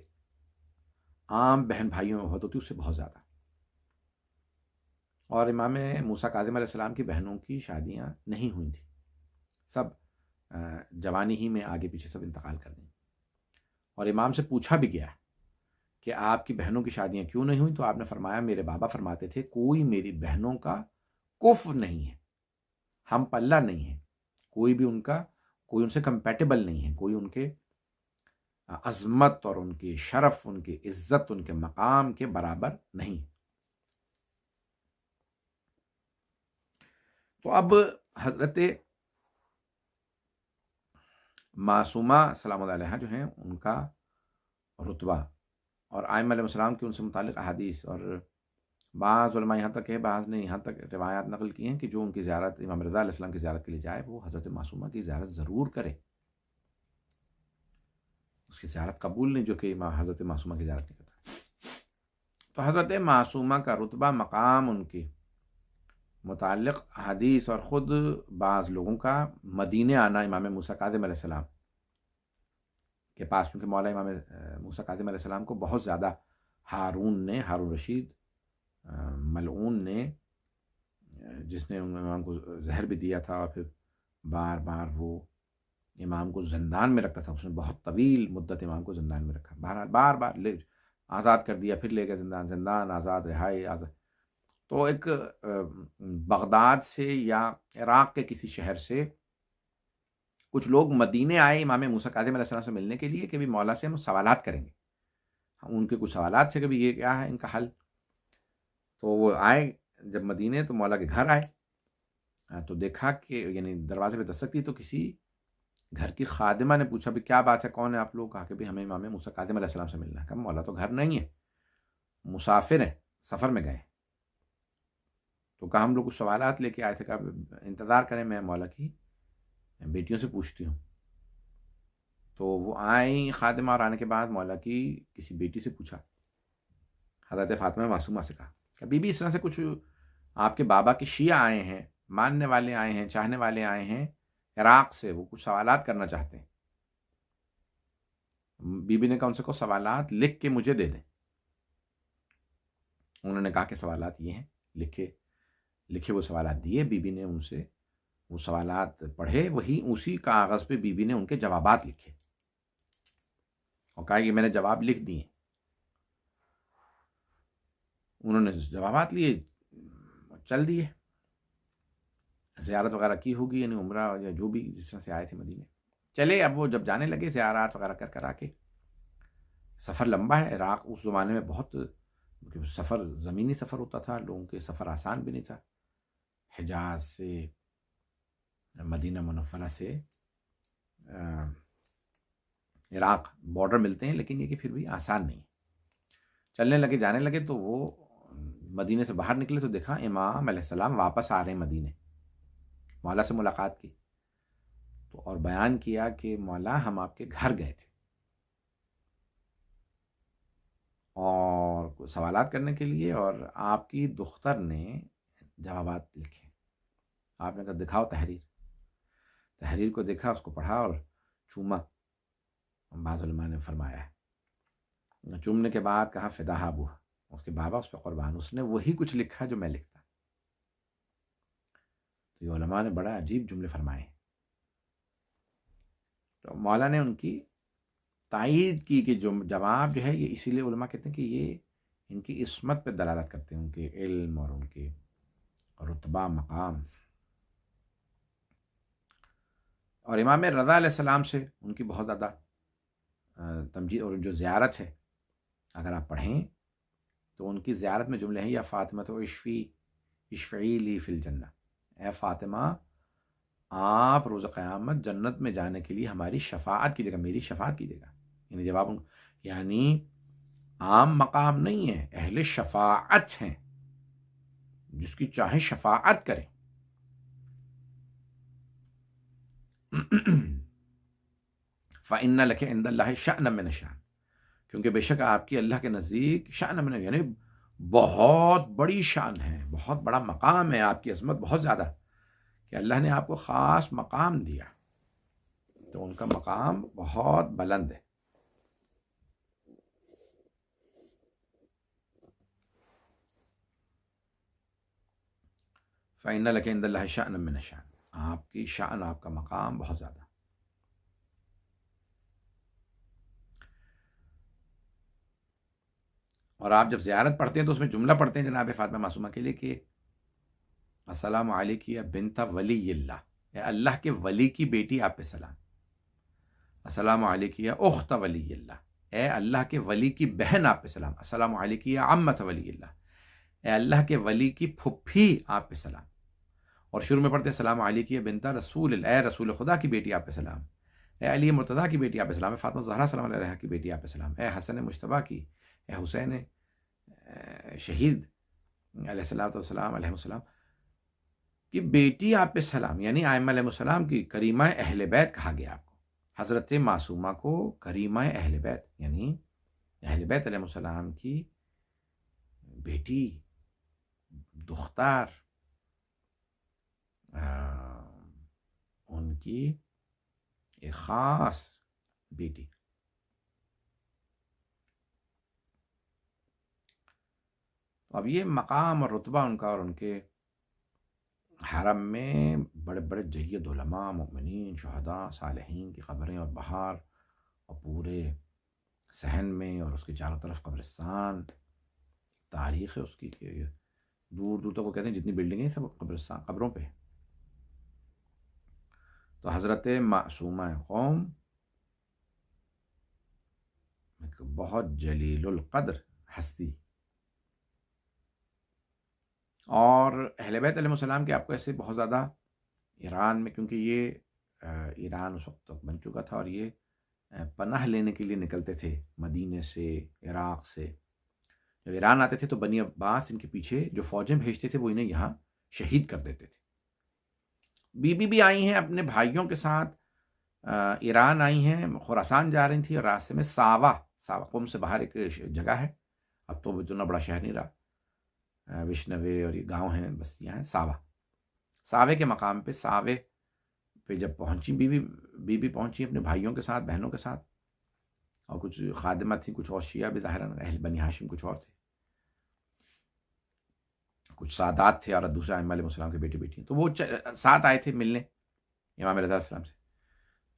عام بہن بھائیوں میں محبت ہوتی اس سے بہت زیادہ۔ اور امام موسیٰ کاظم علیہ السلام کی بہنوں کی شادیاں نہیں ہوئی تھیں، سب جوانی ہی میں آگے پیچھے سب انتقال کر گئیں، اور امام سے پوچھا بھی گیا کہ آپ کی بہنوں کی شادیاں کیوں نہیں ہوئی، تو آپ نے فرمایا میرے بابا فرماتے تھے کوئی میری بہنوں کا کفو نہیں ہے، ہم پلہ نہیں ہے، کوئی بھی کوئی ان سے کمپیٹیبل نہیں ہے، کوئی ان کے عظمت اور ان کی شرف، ان کی عزت، ان کے مقام کے برابر نہیں۔ تو اب حضرت معصومہ سلام اللہ علیہا جو ہیں ان کا رتبہ اور ائمہ علیہ السلام کی ان سے متعلق احادیث، اور بعض علماء یہاں تک ہے، بعض نے یہاں تک روایات نقل کی ہیں کہ جو ان کی زیارت امام رضا علیہ السلام کی زیارت کے لیے جائے وہ حضرت معصومہ کی زیارت ضرور کرے، اس کی زیارت قبول نہیں جو کہ حضرت معصومہ کی زیارت نہیں کرتا۔ تو حضرت معصومہ کا رتبہ، مقام، ان کی متعلق حدیث، اور خود بعض لوگوں کا مدینے آنا امام موسیٰ کاظم علیہ السلام کے پاس، کیونکہ مولا امام موسیٰ کاظم علیہ السلام کو بہت زیادہ ہارون رشید ملعون نے، جس نے امام کو زہر بھی دیا تھا، اور پھر بار بار وہ امام کو زندان میں رکھتا تھا، اس نے بہت طویل مدت امام کو زندان میں رکھا، بہرحال بار بار آزاد کر دیا، پھر لے گئے زندان، آزاد، رہائی، آزاد۔ تو ایک بغداد سے یا عراق کے کسی شہر سے کچھ لوگ مدینے آئے امام موسیٰ کاظم علیہ السلام سے ملنے کے لیے کہ بھی مولا سے ہم سوالات کریں گے. ان کے کچھ سوالات تھے کہ بھی یہ کیا ہے ان کا حل. تو وہ آئے جب مدینے تو مولا کے گھر آئے تو دیکھا کہ یعنی دروازے پہ دستک دی تو کسی گھر کی خادمہ نے پوچھا بھی کیا بات ہے، کون ہے آپ لوگ؟ کہا کہ بھی ہمیں امام موسیٰ کاظم علیہ السلام سے ملنا ہے. کہا مولا تو گھر نہیں ہے، مسافر ہیں، سفر میں گئے. تو کہا ہم لوگ کچھ سوالات لے کے آئے تھے. کہا انتظار کریں، میں مولا کی بیٹیوں سے پوچھتی ہوں. تو وہ آئیں خادمہ اور آنے کے بعد مولا کی کسی بیٹی سے پوچھا، حضرت فاطمہ معصومہ سے. کہا کہ بی بی اس طرح سے کچھ آپ کے بابا کے شیعہ آئے ہیں، ماننے والے آئے ہیں، چاہنے والے آئے ہیں عراق سے، وہ کچھ سوالات کرنا چاہتے ہیں. بی بی نے کہا ان سے کو سوالات لکھ کے مجھے دے دیں. انہوں نے کہا کہ سوالات یہ ہیں، لکھے وہ سوالات دیے. بی بی نے ان سے وہ سوالات پڑھے، وہی اسی کاغذ پہ بی بی نے ان کے جوابات لکھے اور کہا کہ میں نے جواب لکھ دیے. انہوں نے جوابات لیے، چل دیے. زیارت وغیرہ کی ہوگی، یعنی عمرہ یا جو بھی جس طرح سے آئے تھے مدینے چلے. اب وہ جب جانے لگے زیارات وغیرہ کر کے، سفر لمبا ہے. عراق اس زمانے میں بہت سفر زمینی سفر ہوتا تھا، لوگوں کے سفر آسان بھی نہیں تھا. حجاز سے مدینہ منورہ سے عراق بارڈر ملتے ہیں، لیکن یہ کہ پھر بھی آسان نہیں. چلنے لگے، جانے لگے. تو وہ مدینے سے باہر نکلے تو دیکھا امام علیہ السلام واپس آ رہے ہیں مدینے. مولا سے ملاقات کی تو اور بیان کیا کہ مولا ہم آپ کے گھر گئے تھے اور سوالات کرنے کے لیے، اور آپ کی دختر نے جوابات لکھے. آپ نے کہا دکھاؤ تحریر کو دیکھا، اس کو پڑھا اور چوما. بعض علماء نے فرمایا ہے چومنے کے بعد کہا فداہ ابو، اس کے بابا اس پہ قربان، اس نے وہی کچھ لکھا جو میں لکھتا. تو یہ علماء نے بڑا عجیب جملے فرمائے. تو مولا نے ان کی تائید کی کہ جو جواب جو ہے یہ اسی لیے علماء کہتے ہیں کہ یہ ان کی عصمت پہ دلالت کرتے ہیں، ان کے علم اور ان کے رتبہ مقام. اور امام رضا علیہ السلام سے ان کی بہت زیادہ تمجید، اور جو زیارت ہے اگر آپ پڑھیں تو ان کی زیارت میں جملے ہیں یا فاطمہ تو اشفعی لی فی الجنہ، اے فاطمہ آپ روز قیامت جنت میں جانے کے لیے ہماری شفاعت کیجیے گا، میری شفاعت کیجیے گا. یعنی جب آپ یعنی عام مقام نہیں ہے، اہل شفاعت ہیں، جس کی چاہے شفاعت کریں. فَإِنَّ لَكَ عِندَ اللَّهِ شَأْنًا مِّنَ الشَّأْنِ، کیونکہ بے شک آپ کی اللہ کے نزدیک شأن من، یعنی بہت بڑی شان ہے، بہت بڑا مقام ہے، آپ کی عظمت بہت زیادہ کہ اللہ نے آپ کو خاص مقام دیا. تو ان کا مقام بہت بلند ہے. فَإِنَّ لَكَ عِندَ اللَّهِ شَأْنًا مِّنَ الشَّأْنِ، آپ کی شان، آپ کا مقام بہت زیادہ. اور آپ جب زیارت پڑھتے ہیں تو اس میں جملہ پڑھتے ہیں جناب فاطمہ معصومہ کے لیے کہ السلام علیکی یا بنت ولی اللہ، اے اللہ کے ولی کی بیٹی آپ پہ سلام. السلام علیکی یا اخت ولی اللہ، اے اللہ کے ولی کی بہن آپ پہ سلام. السلام علیکی یا عمت ولی اللہ، اے اللہ کے ولی کی پھپھی آپ پہ سلام. اور شروع میں پڑھتے ہیں السلام علیکی یا بنت رسول اللہ، اے رسول خدا کی بیٹی آپ پہ سلام. اے علی مرتضیٰ کی بیٹی آپ پہ سلام. اے فاطمہ زہرا سلام علیہا کی بیٹی آپ پہ سلام. اے حسن مجتبیٰ کی، اے حسین شہید علیہ السلام علیہ السلام کی بیٹی آپ پہ سلام. یعنی ائمہ علیہ السلام کی کریمہ اہل بیت کہا گیا آپ کو. حضرت معصومہ کو کریمہ اہل بیت، یعنی اہل بیت علیہ السلام کی بیٹی، دختر، ان کی ایک خاص بیٹی. اب یہ مقام اور رتبہ ان کا، اور ان کے حرم میں بڑے بڑے جید علماء، مومنین، شہداء، صالحین کی قبریں، اور بہار اور پورے صحن میں اور اس کے چاروں طرف قبرستان. تاریخ ہے اس کی کہ دور دور تک وہ کہتے ہیں جتنی بلڈنگیں سب قبرستان قبروں پہ. تو حضرت معصومہ قوم ایک بہت جلیل القدر ہستی، اور اہل بیت علیہ السلام کے آپ کو ایسے بہت زیادہ ایران میں، کیونکہ یہ ایران اس وقت تک بن چکا تھا، اور یہ پناہ لینے کے لیے نکلتے تھے مدینے سے، عراق سے. جب ایران آتے تھے تو بنی عباس ان کے پیچھے جو فوجیں بھیجتے تھے وہ انہیں یہاں شہید کر دیتے تھے. بی بی بھی آئی ہیں اپنے بھائیوں کے ساتھ، ایران آئی ہیں، خراسان جا رہی تھی، اور راستے میں ساوا قم سے باہر ایک جگہ ہے، اب تو اتنا بڑا شہر نہیں رہا، وشنوے اور یہ گاؤں ہیں، بستیاں ہیں، ساوے کے مقام پہ، ساوے پہ جب پہنچی بی بی پہنچی اپنے بھائیوں کے ساتھ، بہنوں کے ساتھ، اور کچھ خادمہ تھیں، کچھ اور شیعہ بھی ظاہراً اہل بنی ہاشم کچھ اور تھے، کچھ سادات تھے، اور دوسرا ائمہ علیہ السلام کے بیٹے بیٹی. تو وہ ساتھ آئے تھے ملنے امام رضا علیہ السلام سے.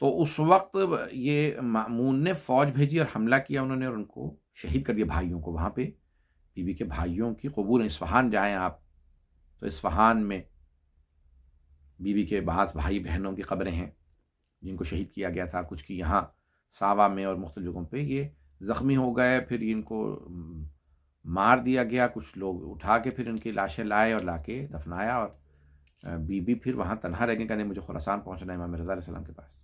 تو اس وقت یہ مأمون نے فوج بھیجی اور حملہ کیا انہوں نے، اور ان کو شہید کر دیا بھائیوں کو. وہاں پہ بی بی کے بھائیوں کی قبور، اصفہان جائیں آپ تو اصفہان میں بی بی کے بعض بھائی بہنوں کی قبریں ہیں جن کو شہید کیا گیا تھا، کچھ کی یہاں ساوا میں اور مختلف جگہوں پہ یہ زخمی ہو گئے، پھر ان کو مار دیا گیا، کچھ لوگ اٹھا کے پھر ان کی لاشیں لائے اور لا کے دفنایا، اور بی بی پھر وہاں تنہا رہ گئے، کہنے مجھے خراسان پہنچنا ہے، امام رضا علیہ السلام کے پاس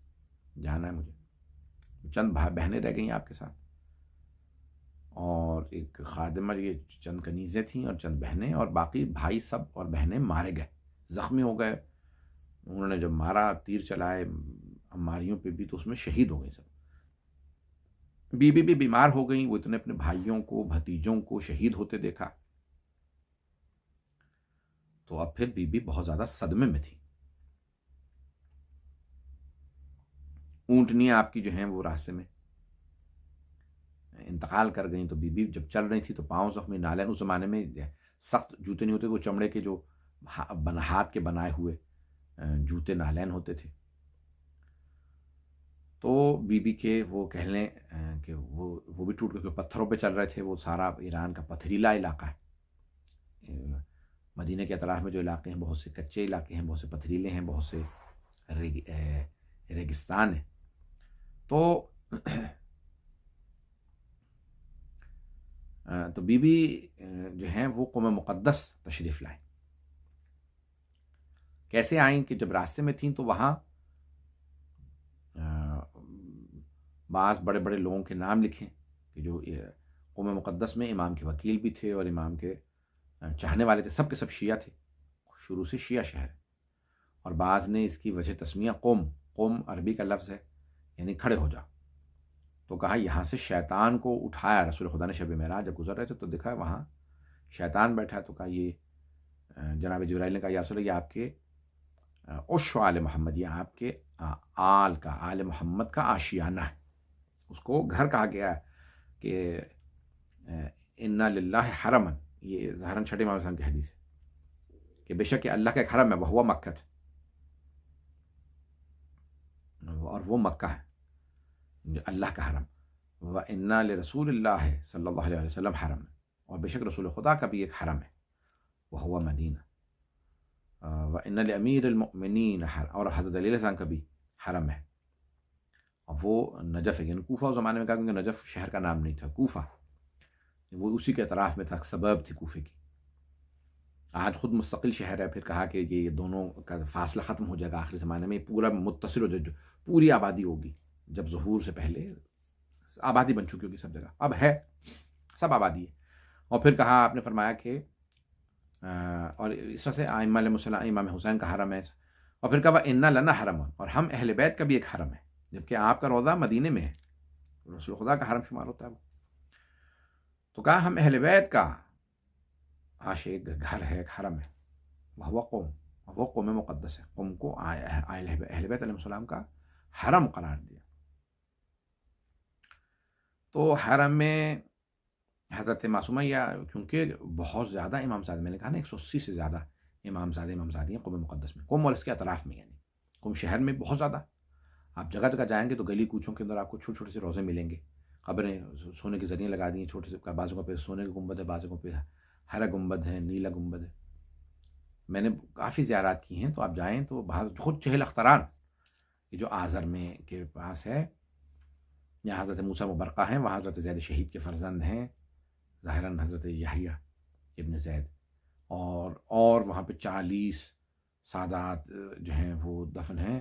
جانا ہے مجھے. چند بہنیں رہ گئیں آپ کے ساتھ، اور ایک خادمہ، یہ چند کنیزیں تھیں اور چند بہنیں، اور باقی بھائی سب اور بہنیں مارے گئے، زخمی ہو گئے. انہوں نے جب مارا، تیر چلائے عماریوں پہ بھی، تو اس میں شہید ہو گئی سب. بی بی بھی بیمار ہو گئیں، وہ اتنے اپنے بھائیوں کو، بھتیجوں کو شہید ہوتے دیکھا، تو اب پھر بی بی بہت زیادہ صدمے میں تھی. اونٹنیاں آپ کی جو ہیں وہ راستے میں انتقال کر گئیں، تو بی بی جب چل رہی تھی تو پاؤں زخمی، نالین، اس زمانے میں سخت جوتے نہیں ہوتے، وہ چمڑے کے جو ہاتھ کے بنائے ہوئے جوتے نالین ہوتے تھے. تو بی بی کے وہ کہہ لیں کہ وہ بھی ٹوٹ گئے، پتھروں پہ چل رہے تھے. وہ سارا ایران کا پتھریلا علاقہ ہے، مدینہ کے اطراف میں جو علاقے ہیں بہت سے کچے علاقے ہیں، بہت سے پتھریلے ہیں، بہت سے ریگستان ہیں. تو بی بی جو ہیں وہ قم مقدس تشریف لائیں. کیسے آئیں کہ جب راستے میں تھیں تو وہاں بعض بڑے بڑے لوگوں کے نام لکھیں کہ جو قم مقدس میں امام کے وکیل بھی تھے اور امام کے چاہنے والے تھے، سب کے سب شیعہ تھے، شروع سے شیعہ شہر. اور بعض نے اس کی وجہ تسمیہ قوم عربی کا لفظ ہے، یعنی کھڑے ہو جا. تو کہا یہاں سے شیطان کو اٹھایا رسول خدا نے شب معراج جب گزر رہے تھے تو دیکھا وہاں شیطان بیٹھا ہے. تو کہا یہ جناب جبرائیل نے کہا یا رسول اللہ، یہ آپ کے عشو آل محمد، یہ آپ کے آل محمد کا آشیانہ ہے. اس کو گھر کہا گیا ہے کہ انا للہ حرمن، یہ ظاہراً چھٹے امام السلام کی حدیث ہے کہ بے شک اللہ کا ایک حرم ہے، وہ مکہ ہے، اور وہ مکہ ہے اللہ کا حرم. وَإِنَّا لِرَسُولِ اللَّهِ صلی اللہ علیہ وسلم حرم، اور بے شک رسول خدا کا بھی ایک حرم ہے، وَهُوَ مدینہ. وَإِنَّ لِأَمِيرِ الْمُؤْمِنِينَ حرم، اور حضرت علی علیہ السلام کا بھی حرم ہے، اور وہ نجف ہے، یعنی کوفہ اس زمانے میں کہا، کیونکہ نجف شہر کا نام نہیں تھا، کوفہ وہ اسی کے اطراف میں تھا، سبب تھی کوفے کی. آج خود مستقل شہر ہے. پھر کہا کہ یہ دونوں کا فاصلہ ختم ہو جائے گا آخری زمانے میں، پورا متصل ہو جائے، پوری آبادی ہوگی. جب ظہور سے پہلے آبادی بن چکی ہوگی سب جگہ، اب ہے سب آبادی ہے. اور پھر کہا آپ نے فرمایا کہ اور اس طرح سے ائمہ علیہ السلام، امام حسین کا حرم ہے. اور پھر کہا انا لنا حرم، اور ہم اہل بیت کا بھی ایک حرم ہے، جبکہ آپ کا روضہ مدینے میں ہے، رسول خدا کا حرم شمار ہوتا ہے وہ. تو کہا ہم اہل بیت کا ایک گھر ہے، ایک حرم ہے، وہ قوم مقدس ہے. قوم کو اہل بیت علیہ السلام کا حرم قرار دیا. تو حرم میں حضرت معصومہ، یا کیونکہ بہت زیادہ امام زادے، میں نے کہا نا 180 سے زیادہ امام زادی ہیں قوم مقدس میں، قوم اور اس کے اطراف میں، یعنی قوم شہر میں بہت زیادہ. آپ جگہ جگہ جائیں گے تو گلی کوچوں کے اندر آپ کو چھوٹے چھوٹے سے روزے ملیں گے، قبریں سونے کی زریں لگا دی ہیں، چھوٹے سے بازوؤں پہ سونے کے گنبد ہے، بازوؤں پہ ہرا گنبد ہے، نیلا گنبد ہے. میں نے کافی زیارات کی ہیں، تو آپ جائیں تو خود چہل اختران، یہ جو آذر میں کے پاس ہے، یہاں حضرت موسیٰ مبرقہ ہیں، وہاں حضرت زید شہید کے فرزند ہیں ظاہراً حضرت یحییٰ ابن زید، اور وہاں پہ 40 سادات جو ہیں وہ دفن ہیں،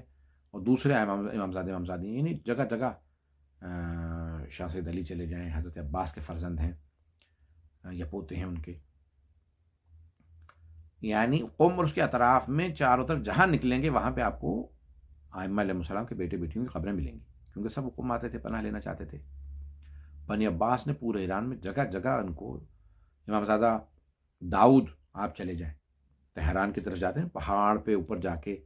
اور دوسرے امامزادے امامزادی، یعنی جگہ جگہ شاہ سید علی چلے جائیں، حضرت عباس کے فرزند ہیں یا پوتے ہیں ان کے، یعنی قم اور اس کے اطراف میں چاروں طرف جہاں نکلیں گے وہاں پہ آپ کو ائمہ علیہ السلام کے بیٹے بیٹیوں کی قبریں ملیں گی، کیونکہ سب قم آتے تھے، پناہ لینا چاہتے تھے۔ بنی عباس نے پورے ایران میں جگہ جگہ ان کو، امامزادہ داؤد آپ چلے جائیں، تہران کی طرف جاتے ہیں، پہاڑ پہ اوپر جا کے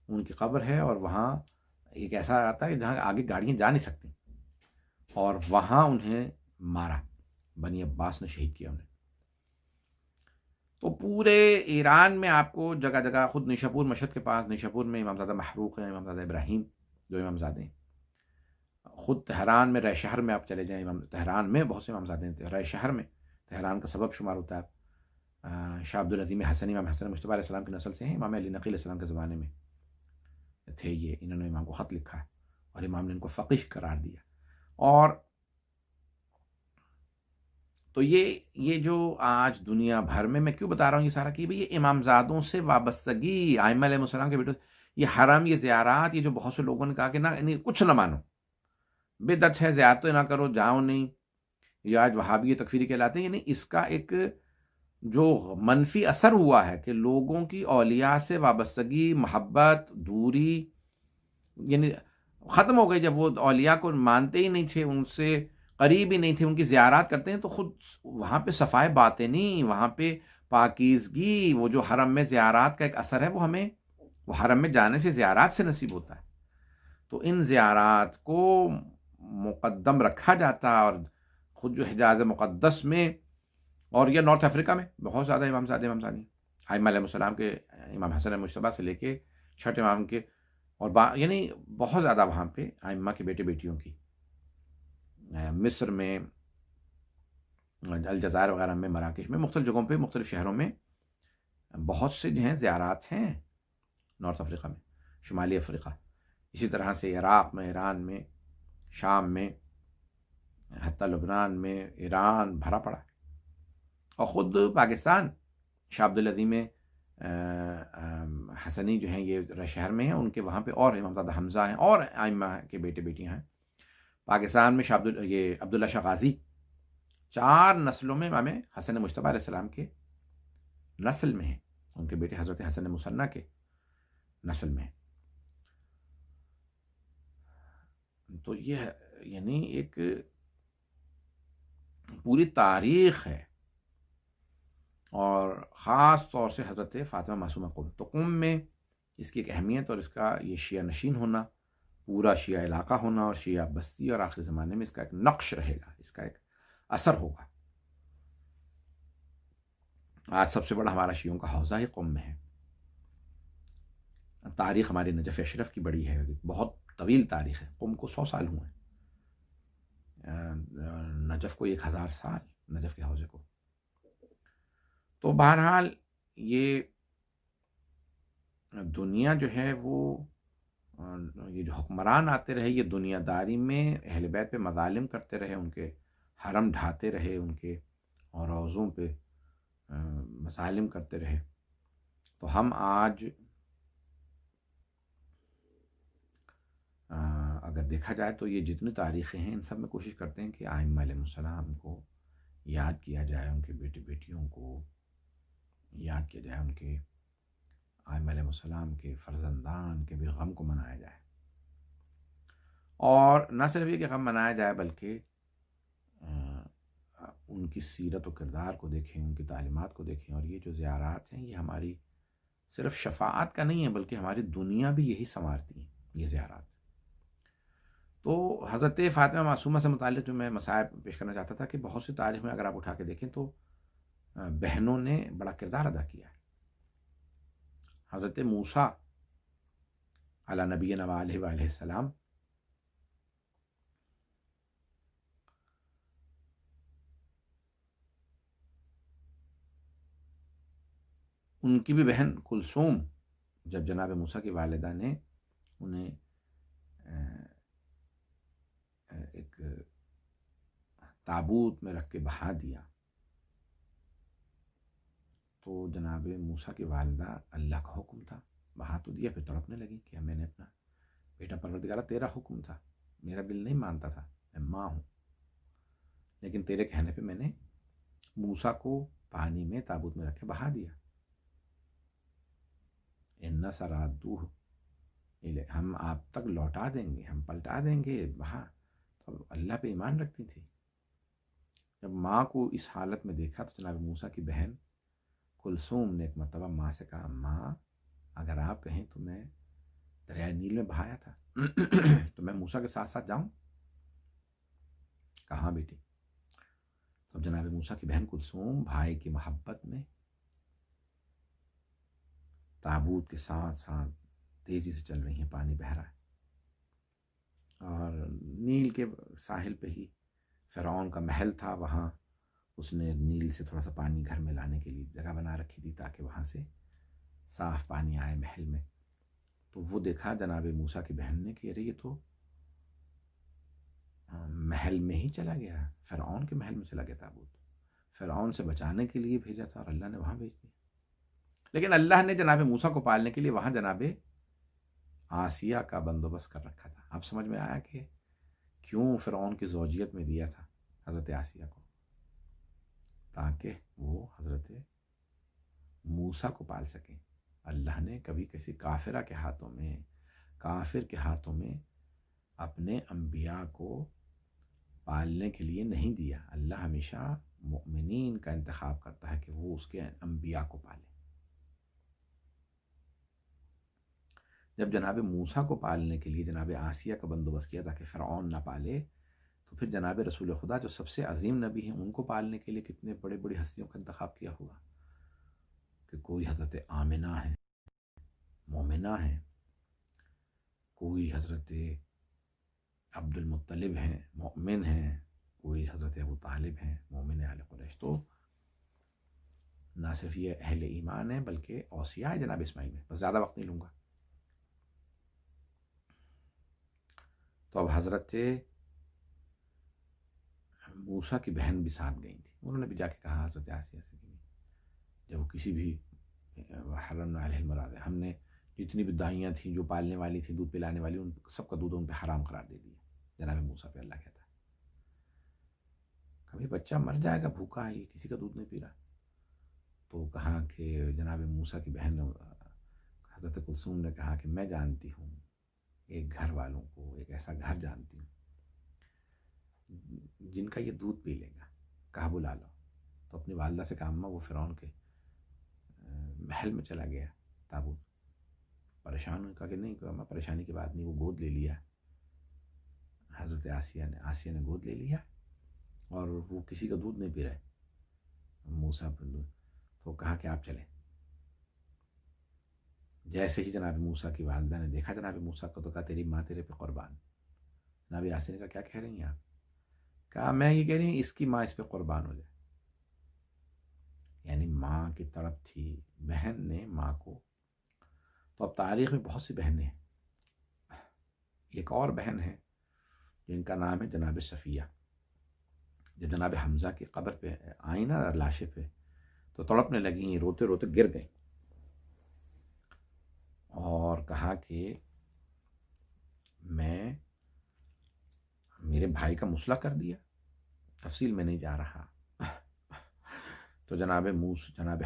ان کی قبر ہے، اور وہاں ایک ایسا آتا ہے جہاں آگے گاڑیاں جا نہیں سکتی، اور وہاں انہیں مارا، بنی عباس نے شہید کیا انہیں۔ تو پورے ایران میں آپ کو جگہ جگہ، خود نیشاپور مشہد کے پاس، نیشاپور میں امامزادہ محروق ہیں، امامزادہ ابراہیم جو امامزادے ہیں، خود تہران میں رائے شہر میں آپ چلے جائیں، تہران میں بہت سے امامزادے ہیں، رائے شہر میں، تہران کا سبب شمار ہوتا ہے، شاہ عبد العظیم حسنی، امام حسن مجتبیٰ علیہ السلام کی نسل سے ہیں، امام علی نقی علیہ السلام کے زمانے میں تھے یہ، انہوں نے امام کو خط لکھا ہے اور امام نے ان کو فقیہ قرار دیا۔ اور تو یہ جو آج دنیا بھر میں کیوں بتا رہا ہوں یہ سارا، کہ بھئی یہ امامزادوں سے وابستگی، ائمہ علیہ السلام کے بیٹوں، یہ حرم، یہ زیارات، یہ جو بہت سے لوگوں نے کہا کہ نہ کچھ نہ مانو، بدعت ہے، زیارتیں نہ کرو، جاؤ نہیں، یہ آج وہابی تکفیری کہلاتے ہیں، یعنی اس کا ایک جو منفی اثر ہوا ہے کہ لوگوں کی اولیاء سے وابستگی، محبت، دوری، یعنی ختم ہو گئی۔ جب وہ اولیاء کو مانتے ہی نہیں تھے، ان سے قریب ہی نہیں تھے، ان کی زیارات کرتے ہیں، تو خود وہاں پہ صفائے باطنی، وہاں پہ پاکیزگی، وہ جو حرم میں زیارات کا ایک اثر ہے، وہ حرم میں جانے سے، زیارات سے نصیب ہوتا ہے۔ تو ان زیارات کو مقدم رکھا جاتا، اور خود جو حجاز مقدس میں اور یہ نارتھ افریقہ میں بہت زیادہ امامزادے امامزادی، ائمہ علیہ السلام کے، امام حسن مجتبیٰ سے لے کے چھٹے امام کے، اور یعنی بہت زیادہ وہاں پہ ائمہ کے بیٹے بیٹیوں کی، مصر میں، الجزائر وغیرہ میں، مراکش میں، مختلف جگہوں پہ، مختلف شہروں میں بہت سے جو ہیں زیارات ہیں، نارتھ افریقہ میں، شمالی افریقہ، اسی طرح سے عراق میں، ایران میں، شام میں، حتیٰ لبنان میں، ایران بھرا پڑا ہے، اور خود پاکستان، شاہ عبد العظیم حسنی جو ہیں یہ شہر میں ہیں، ان کے وہاں پہ اور امامزادہ حمزہ ہیں، اور ائمہ کے بیٹے بیٹیاں ہیں۔ پاکستان میں عبداللہ شاہ غازی 4 نسلوں میں امام حسن مجتبیٰ علیہ السلام کے نسل میں ہیں، ان کے بیٹے حضرت حسن مثنی کے نسل میں ہیں۔ تو یہ یعنی ایک پوری تاریخ ہے، اور خاص طور سے حضرت فاطمہ معصومہ قم، تو قم میں اس کی ایک اہمیت، اور اس کا یہ شیعہ نشین ہونا، پورا شیعہ علاقہ ہونا، اور شیعہ بستی، اور آخری زمانے میں اس کا ایک نقش رہے گا، اس کا ایک اثر ہوگا۔ آج سب سے بڑا ہمارا شیعوں کا حوزہ ہی قم میں ہے۔ تاریخ ہماری نجف اشرف کی بڑی ہے، بہت طویل تاریخ ہے، قم کو 100 سال ہوئے ہیں، نجف کو 1000 سال، نجف کے حوزے کو۔ تو بہرحال یہ دنیا جو ہے وہ، یہ جو حکمران آتے رہے، یہ دنیا داری میں اہل بیت پہ مظالم کرتے رہے، ان کے حرم ڈھاتے رہے، ان کے اور روضوں پہ مظالم کرتے رہے، تو ہم آج اگر دیکھا جائے تو یہ جتنی تاریخیں ہیں، ان سب میں کوشش کرتے ہیں کہ ائمہ علیہ السلام کو یاد کیا جائے، ان کے بیٹے بیٹیوں کو یاد کیا جائے، ان کے ائمہ علیہ السلام کے فرزندان کے بھی غم کو منایا جائے، اور نہ صرف یہ کہ غم منایا جائے، بلکہ ان کی سیرت و کردار کو دیکھیں، ان کی تعلیمات کو دیکھیں، اور یہ جو زیارات ہیں یہ ہماری صرف شفاعت کا نہیں ہے، بلکہ ہماری دنیا بھی یہی سنوارتی ہیں یہ زیارات۔ تو حضرت فاطمہ معصومہ سے متعلق جو میں مسائل پیش کرنا چاہتا تھا، کہ بہت سی تاریخ میں اگر آپ اٹھا کے دیکھیں تو بہنوں نے بڑا کردار ادا کیا ہے۔ حضرت موسیٰ علی نبینا و علیہ وآلہ السلام، ان کی بھی بہن کلثوم جب جناب موسیٰ کی والدہ نے انہیں ایک تابوت میں رکھ کے بہا دیا تو جناب موسیٰ کی والدہ، اللہ کا حکم تھا، بہا تو دیا، پھر تڑپنے لگی کہ میں نے اپنا بیٹا، پروردگارہ تیرا حکم تھا، میرا دل نہیں مانتا تھا، میں ماں ہوں، لیکن تیرے کہنے پہ میں نے موسیٰ کو پانی میں تابوت میں رکھ کے بہا دیا۔ اِنَّ سَرَادُوهُ، ہم آپ تک لوٹا دیں گے، ہم پلٹا دیں گے وہاں۔ تو اللہ پہ ایمان رکھتی تھی۔ جب ماں کو اس حالت میں دیکھا تو جناب موسیٰ کی بہن کلثوم نے ایک مرتبہ ماں سے کہا، ماں اگر آپ کہیں تو میں دریائے نیل میں بہایا تھا تو میں موسیٰ کے ساتھ ساتھ جاؤں؟ کہاں بیٹی۔ تب جناب موسیٰ کی بہن کلثوم بھائی کی محبت میں تابوت کے ساتھ ساتھ تیزی سے چل رہی ہیں، پانی بہہ رہا ہے، اور نیل کے ساحل پہ ہی فرعون کا محل تھا، وہاں اس نے نیل سے تھوڑا سا پانی گھر میں لانے کے لیے جگہ بنا رکھی تھی تاکہ وہاں سے صاف پانی آئے محل میں۔ تو وہ دیکھا جناب موسیٰ کی بہن نے کہ ارے یہ تو محل میں ہی چلا گیا، فرعون کے محل میں چلا گیا تابوت، فرعون سے بچانے کے لیے بھیجا تھا اور اللہ نے وہاں بھیج دیا۔ لیکن اللہ نے جناب موسیٰ کو پالنے کے لیے وہاں جناب آسیہ کا بندوبست کر رکھا تھا۔ اب سمجھ میں آیا کہ کیوں فرعون کی زوجیت میں دیا تھا حضرت آسیہ کو، تاکہ وہ حضرت موسیٰ کو پال سکیں۔ اللہ نے کبھی کسی کافرہ کے ہاتھوں میں، کافر کے ہاتھوں میں اپنے انبیاء کو پالنے کے لیے نہیں دیا۔ اللہ ہمیشہ مؤمنین کا انتخاب کرتا ہے کہ وہ اس کے انبیاء کو پالے۔ جب جناب موسیٰ کو پالنے کے لیے جناب آسیہ کا بندوبست کیا تاکہ فرعون نہ پالے، تو پھر جناب رسول خدا جو سب سے عظیم نبی ہیں ان کو پالنے کے لیے کتنے بڑے بڑی ہستیوں کا انتخاب کیا ہوگا، کہ کوئی حضرت آمنہ ہے، مومنہ ہیں، کوئی حضرت عبد المطلب ہیں، مؤمن ہیں، کوئی حضرت ابو طالب ہیں، مومن اہل قریش۔ تو نہ صرف یہ اہل ایمان ہیں بلکہ اوصیاء ہیں جناب اسماعیل میں۔ بس زیادہ وقت نہیں لوں گا۔ تو اب حضرت موسیٰ کی بہن بھی ساتھ گئی تھی، انہوں نے بھی جا کے کہا حضرت آسیہ سے کہ جب وہ کسی بھی حرمنا علیہ المراضع، ہم نے جتنی بھی دائیاں تھیں جو پالنے والی تھیں، دودھ پلانے والی، ان سب کا دودھ ان پہ حرام قرار دے دیا جناب موسیٰ پہ۔ اللہ کہتا ہے کبھی بچہ مر جائے گا بھوکا ہے، یہ کسی کا دودھ نہیں پی رہا۔ تو کہا کہ جناب موسیٰ کی بہن حضرت کلثوم نے کہا کہ میں جانتی ہوں ایک گھر والوں کو، ایک ایسا گھر جانتی ہوں جن کا یہ دودھ پی لے گا، کہا بلا لو۔ تو اپنی والدہ سے کہا اماں وہ فرعون کے محل میں چلا گیا تابوت۔ پریشان ہوئی، کہا کہ نہیں، کہ اماں پریشانی کی بات نہیں، وہ گود لے لیا حضرت آسیہ نے گود لے لیا، اور وہ کسی کا دودھ نہیں پی رہے موسیٰ پر دودھ۔ تو کہا کہ آپ چلیں۔ جیسے ہی جناب موسیٰ کی والدہ نے دیکھا جناب موسیٰ کو تو کہا تیری ماں تیرے پہ قربان۔ جناب آسیہ نے کہا کیا کہہ رہی ہیں آپ؟ کہا میں یہ کہہ رہی ہوں اس کی ماں اس پہ قربان ہو جائے۔ یعنی ماں کی تڑپ تھی، بہن نے ماں کو۔ تو اب تاریخ میں بہت سی بہنیں ہیں، ایک اور بہن ہے جن کا نام ہے جناب صفیہ۔ جب جناب حمزہ کی قبر پہ آئیں نا لاشے پہ، تو تڑپنے لگیں، روتے روتے گر گئیں، اور کہا کہ میں میرے بھائی کا مسئلہ کر دیا، تفصیل میں نہیں جا رہا۔ تو جناب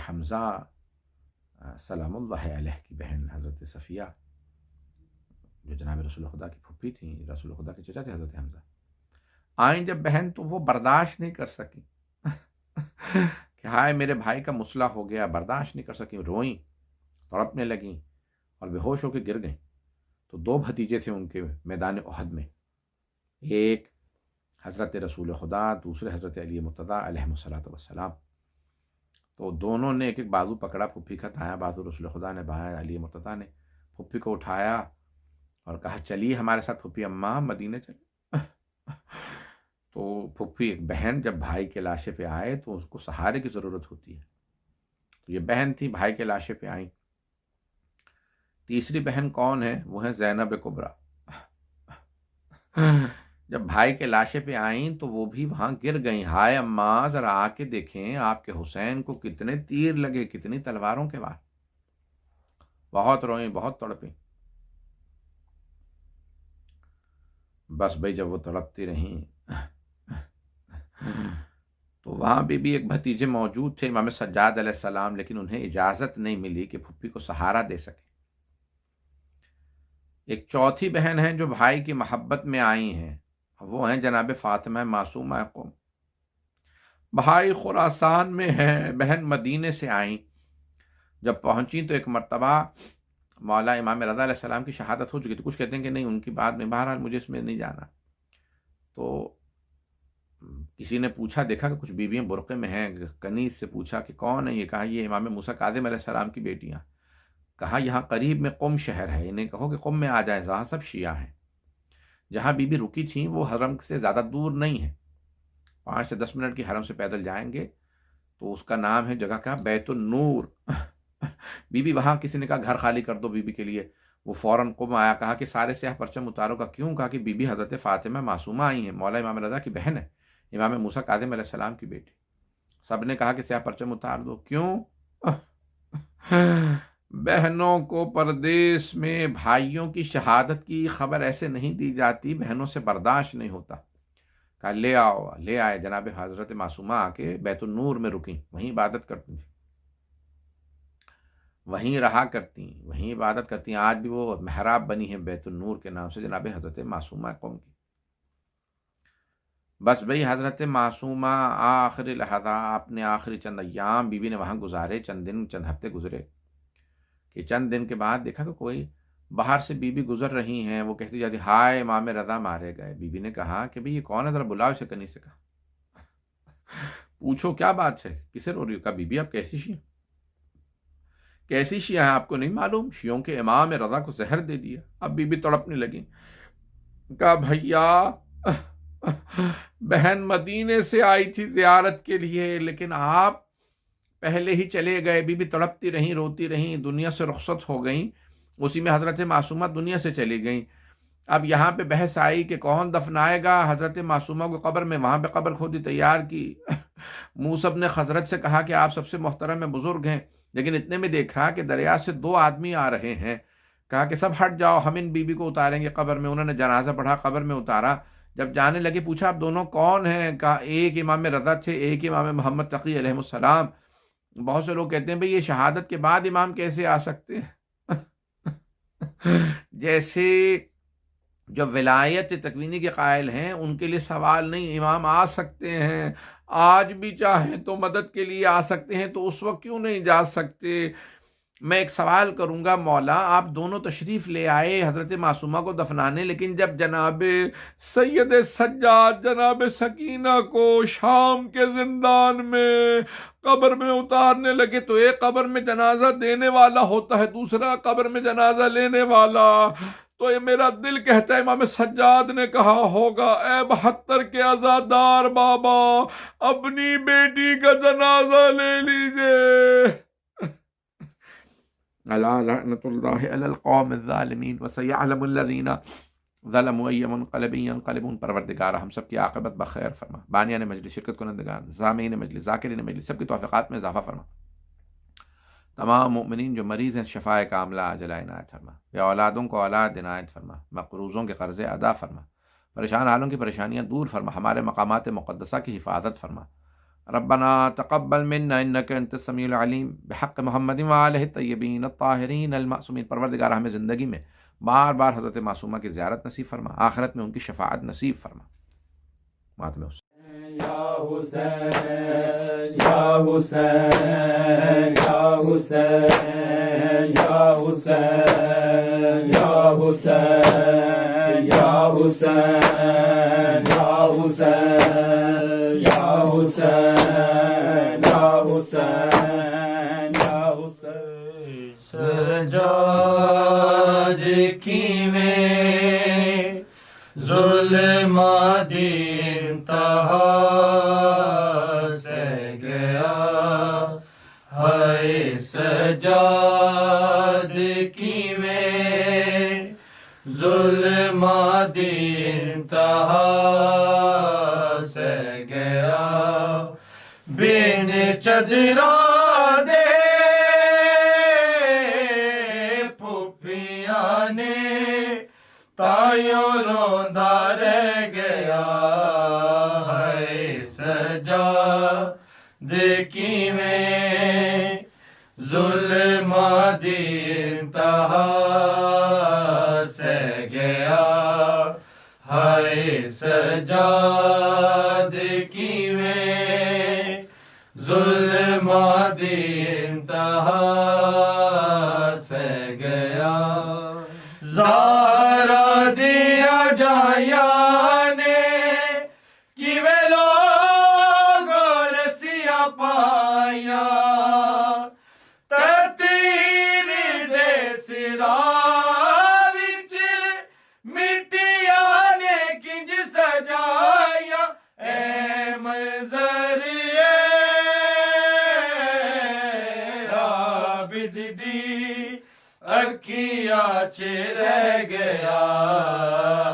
حمزہ سلام اللہ علیہ کی بہن حضرت صفیہ، جو جناب رسول خدا کی پھوپھی تھیں، رسول خدا کے چچا تھے حضرت حمزہ، آئیں جب بہن تو وہ برداشت نہیں کر سکی کہ ہائے میرے بھائی کا مسئلہ ہو گیا، برداشت نہیں کر سکی، روئیں، تڑپنے لگیں اور بے ہوش ہو کے گر گئیں۔ تو دو بھتیجے تھے ان کے میدان احد میں، ایک حضرت رسول خدا، دوسرے حضرت علی مرتضیٰ علیہ الصلوۃ والسلام۔ تو دونوں نے ایک ایک بازو پکڑا، پھوپھی کا دایاں بازو رسول خدا نے، بایاں علی مرتضیٰ نے۔ پھوپھی کو اٹھایا اور کہا چلیے ہمارے ساتھ پھوپھی اماں مدینے چلے۔ تو پھوپھی ایک بہن جب بھائی کے لاشے پہ آئے تو اس کو سہارے کی ضرورت ہوتی ہے، یہ بہن تھی، بھائی کے لاشے پہ آئیں۔ تیسری بہن کون ہے؟ وہ ہے زینب کبریٰ۔ جب بھائی کے لاشے پہ آئیں تو وہ بھی وہاں گر گئیں۔ ہائے اماں، ذرا آ کے دیکھیں آپ کے حسین کو کتنے تیر لگے، کتنی تلواروں کے وار۔ بہت روئیں، بہت تڑپیں۔ بس بھائی جب وہ تڑپتی رہیں تو وہاں بھی ایک بھتیجے موجود تھے، امام سجاد علیہ السلام، لیکن انہیں اجازت نہیں ملی کہ پھپھی کو سہارا دے سکے۔ ایک چوتھی بہن ہے جو بھائی کی محبت میں آئی ہیں، وہ ہیں جناب فاطمہ معصومہ قم۔ بھائی خراسان میں ہے، بہن مدینے سے آئیں۔ جب پہنچی تو ایک مرتبہ مولا امام رضا علیہ السلام کی شہادت ہو چکی تھی، کچھ کہتے ہیں کہ نہیں ان کی بعد میں، بہرحال مجھے اس میں نہیں جانا۔ تو کسی نے پوچھا، دیکھا کہ کچھ بیویاں برقعے میں ہیں، کنیز سے پوچھا کہ کون ہے یہ؟ کہا یہ امام موسیٰ کاظم علیہ السلام کی بیٹیاں۔ کہا یہاں قریب میں قم شہر ہے، انہیں کہو کہ قم میں آ جائیں، جہاں سب شیعہ ہیں۔ جہاں بی بی رکی تھیں وہ حرم سے زیادہ دور نہیں ہے، 5 سے 10 منٹ کی حرم سے پیدل جائیں گے تو اس کا نام ہے جگہ کا بیت النور۔ بی بی وہاں کسی نے کہا گھر خالی کر دو بی بی کے لیے، وہ فوراً قم آیا۔ کہا کہ سارے سیاہ پرچم اتارو کا کیوں؟ کہا کہ بی بی حضرت فاطمہ معصومہ آئی ہیں، مولا امام رضا کی بہن ہے، امام موسیٰ کاظم علیہ السلام کی بیٹی۔ سب نے کہا کہ سیاہ پرچم اتار دو۔ کیوں؟ بہنوں کو پردیس میں بھائیوں کی شہادت کی خبر ایسے نہیں دی جاتی، بہنوں سے برداشت نہیں ہوتا۔ کہا لے آؤ، لے آئے۔ جناب حضرت معصومہ آ کے بیت النور میں رکیں، وہیں عبادت کرتی تھیں، وہیں رہا کرتی، وہیں عبادت کرتی۔ آج بھی وہ محراب بنی ہے بیت النور کے نام سے جناب حضرت معصومہ قوم کی۔ بس بھئی حضرت معصومہ آخری لحظہ، اپنے آخری چند ایام بیوی نے وہاں گزارے، چند دن، چند ہفتے گزرے کہ چند دن کے بعد دیکھا کہ کوئی باہر سے بی بی گزر رہی ہیں، وہ کہتی جاتی ہائے امام رضا مارے گئے۔ بی بی نے کہا کہ بھئی یہ کون ہے، ذرا بلاؤ اسے کنی سے۔ کہا پوچھو کیا بات ہے، کسے رو رہی ہو؟ کہا بی بی آپ کیسی شیعہ، کیسی شیعہ ہیں آپ کو نہیں معلوم، شیعوں کے امام رضا کو زہر دے دیا۔ اب بی بی تڑپنے لگی۔ کہا بھیا بہن مدینے سے آئی تھی زیارت کے لیے، لیکن آپ پہلے ہی چلے گئے۔ بی بی تڑپتی رہیں، روتی رہیں، دنیا سے رخصت ہو گئیں، اسی میں حضرت معصومہ دنیا سے چلی گئیں۔ اب یہاں پہ بحث آئی کہ کون دفنائے گا حضرت معصومہ کو قبر میں، وہاں پہ قبر کھودی تیار کی۔ موسیٰ نے خضرت سے کہا کہ آپ سب سے محترم بزرگ ہیں، لیکن اتنے میں دیکھا کہ دریا سے 2 آدمی آ رہے ہیں۔ کہا کہ سب ہٹ جاؤ، ہم ان بی بی کو اتاریں گے قبر میں۔ انہوں نے جنازہ پڑھا، قبر میں اتارا۔ جب جانے لگے پوچھا آپ دونوں کون ہیں؟ کہا ایک امام رضا تھے، ایک امام محمد تقی علیہ السلام۔ بہت سے لوگ کہتے ہیں بھئی یہ شہادت کے بعد امام کیسے آ سکتے ہیں؟ جیسے جو ولایت تکوینی کے قائل ہیں ان کے لیے سوال نہیں، امام آ سکتے ہیں، آج بھی چاہیں تو مدد کے لیے آ سکتے ہیں، تو اس وقت کیوں نہیں جا سکتے؟ میں ایک سوال کروں گا، مولا آپ دونوں تشریف لے آئے حضرت معصومہ کو دفنانے، لیکن جب جناب سید سجاد جناب سکینہ کو شام کے زندان میں قبر میں اتارنے لگے تو ایک قبر میں جنازہ دینے والا ہوتا ہے، دوسرا قبر میں جنازہ لینے والا۔ تو یہ میرا دل کہتا ہے امام سجاد نے کہا ہوگا اے 72 کے عزادار بابا اپنی بیٹی کا جنازہ لے لیجئے۔ الا لعنت اللہ علی القوم الظالمین وسیعلم الذین ظلموا ای منقلب ینقلبون۔ پروردگار ہم سب کی عاقبت بخیر فرما، بانیان مجلس، شرکت کنندگان، سامعین مجلس، ذاکرین مجلس، سب کی توفیقات میں اضافہ فرما۔ تمام مؤمنین جو مریض ہیں شفاء کاملہ عاجلہ عنایت فرما، بے اولادوں کو اولاد عنایت فرما، مقروضوں کے قرضے ادا فرما، پریشان حالوں کی پریشانیاں دور فرما، ہمارے مقامات مقدسہ کی حفاظت فرما۔ ربنا تقبل منا انک انت السمیع العلیم بحق محمد وآلہ الطیبین الطاہرین المعصومین۔ پروردگار ہمیں زندگی میں بار بار حضرت معصومہ کی زیارت نصیب فرما، آخرت میں ان کی شفاعت نصیب فرما۔ ماتم حسین یا حسین یا حسین یا حسین یا حسین یا حسین یا حسین یا حسین یا حسین یا حسین یا حسین سجاد کی میں ظلمات انتہا سے گیا ہے چدراں دے پھپھیاں نے تائیوں روندا رہ گیا ہے سجاد کیویں ظلماں دی انتہا سہ گیا ہے سجاد کیویں ظلماں دی انتہا سہ گیا زارا دیا جایاں نے کیویں لوگ رسیاں پایا تطہیر دے سرا وچ مٹیاں نے کنج سجایا اے منظر عابد دی اکھیاں چ رہ گیا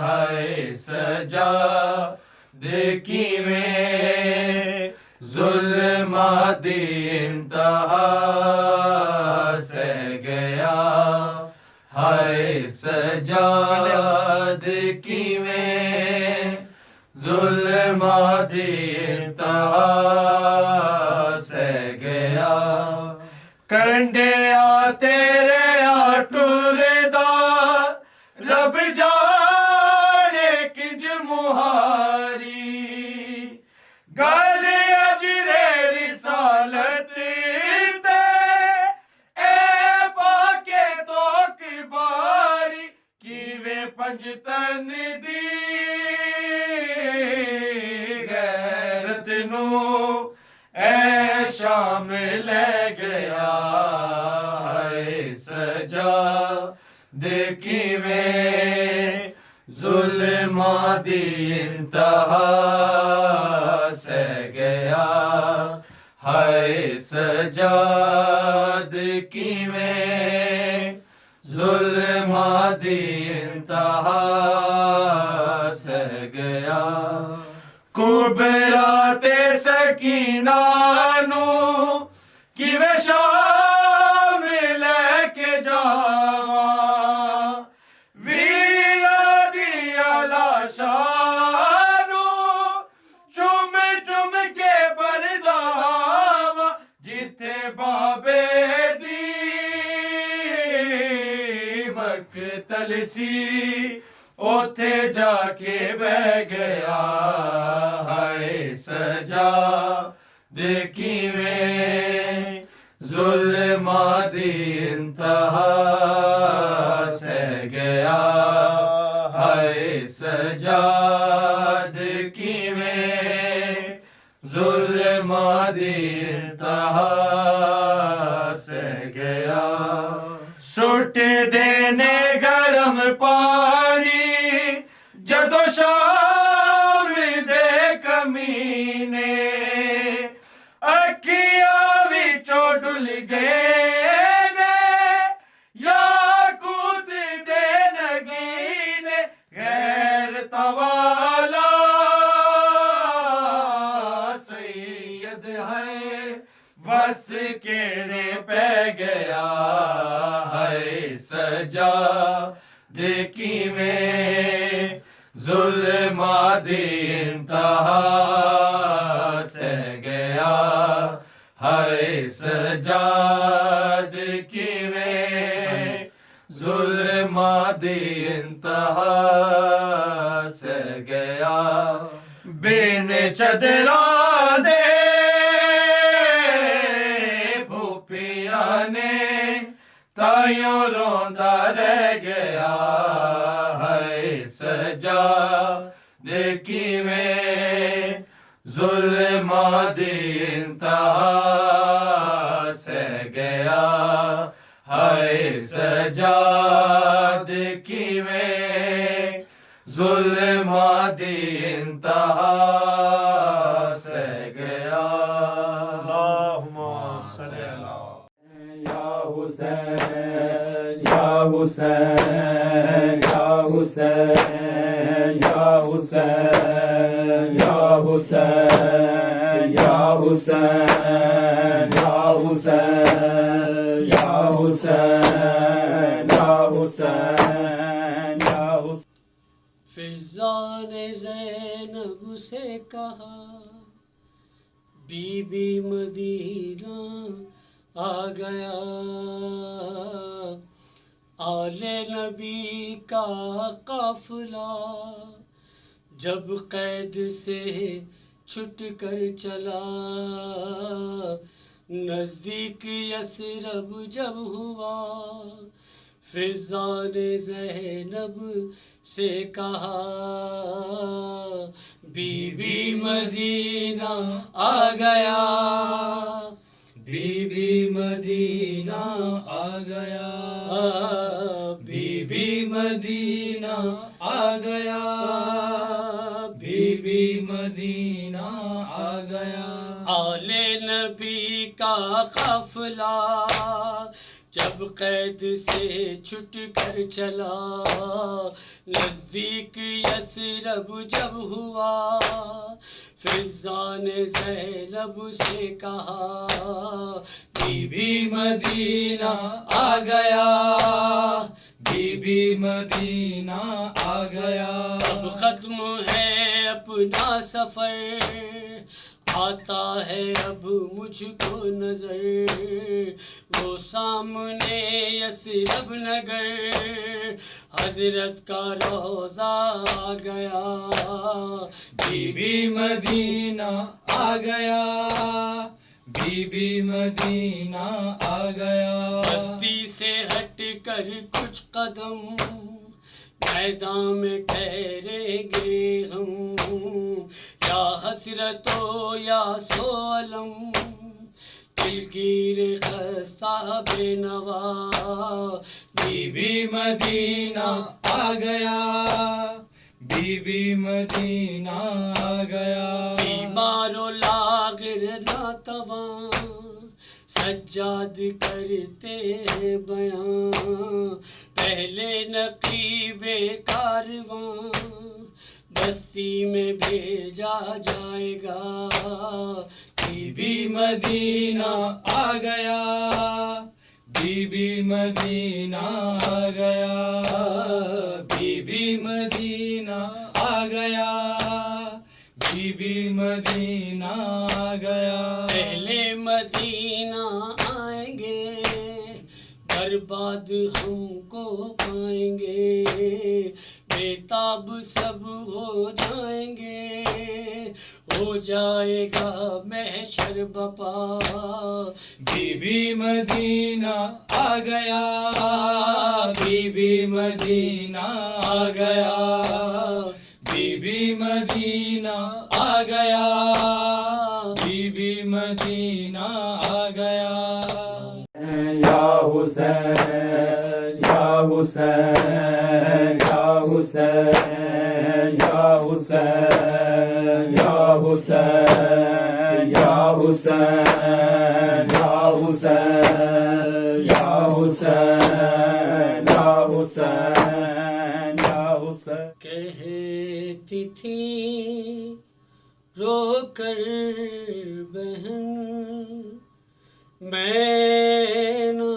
ہے سجاد کیویں ظلماں دی انتہا سہ گیا ہے سجاد کیویں ظلماں دی انتہا سہ گیا کنڈیاں تیرے ٹردا رب جانے کنج مہاری گل اجرے رسالت تے اے پاکے توک باری کیویں پنجتن دی غیرت نو اے شام لے گیا ہے سجاد کیویں ظلماں دی انتہا سہ گیا ہے سجاد کیویں ظلماں دی انتہا سہ گیا کبرا تے سکینہ نو کیویں شام لے کے جاواں ویلا دیا لاشاں نو چم چم کے برداواں جتھے بابے دی مقتل سی اوتھے جا کے بہ گیا ہے سجاد کیویں ظلماں دی انتہا سہ گیا ہے سجاد کیویں ظلماں دی انتہا سہ گیا سٹ دینے گرم پانی جدو شام دے کمینے اکھیاں وچوں ڈل گئے یاقوت دے نگینے غیرت والا سید ہے بس کیڑے پہ گیا ہے سجاد کیویں ظلماں دی انتہا سہ گیا ہے سجاد کیویں ظلماں دی انتہا سہ گیا بن چدراں دے پھپھیاں نے تائیوں روندا رہ گیا ہے سجاد کیویں ظلماں دی انتہا سہ گیا ہے سجاد کیویں ظلماں دی انتہا سہ گیا اللہم صلی اللہ یا حسین یا حسین یا حسین یا حسین یا حسین یا حسین یا حسین یا حسین یا حسین یا حسین. فضا نے زینب سے کہا بی بی مدینہ آ گیا، آل نبی کا قافلہ جب قید سے چھٹ کر چلا، نزدیک یثرب جب ہوا، فضا نے زینب سے کہا بی بی مدینہ آ گیا، بی بی مدینہ آ گیا، بی بی مدینہ آ گیا، بی بی مدینہ آ گیا. آل نبی کا قافلہ جب قید سے چھٹ کر چلا، نزدیک یثرب جب ہوا، فضا نے زینب سے کہا بی بی مدینہ آ گیا، بی بی مدینہ آ گیا. اب ختم ہے اپنا سفر، آتا ہے اب مجھ کو نظر، وہ سامنے یثرب نگر، حضرت کا روضہ آ گیا، بی بی مدینہ آ گیا، بی بی مدینہ آ گیا. بستی سے ہٹ کر کچھ قدم میدان میں ٹھہریں گے ہم، یا حسرت و یا سولم، دلگیر خستہ بے نوا، بی بی مدینہ آ گیا، بی بی مدینہ آ گیا. بیمار و لاغر ناتواں سجاد کرتے ہیں بیان، پہلے نقیب کارواں بستی میں بھیجا جائے گا، بی بی مدینہ آ گیا، بی بی مدینہ آ گیا، بی بی مدینہ آ گیا، بی بی مدینہ آ گیا. پہلے مدینہ آئیں گے برباد ہم کو پائیں گے، بےتاب سب ہو جائیں گے، ہو جائے گا محشر بپا، بی بی مدینہ آ گیا، بی بی مدینہ آ گیا، بی بی مدینہ آ گیا، بی بی مدینہ آ گیا. یا حسین یا حسین یا حسین یا حسین یا حسین یا حسین یا حسین یا حسین یا حسین یا حسین. کہتی تھی رو کر بہن میں نہ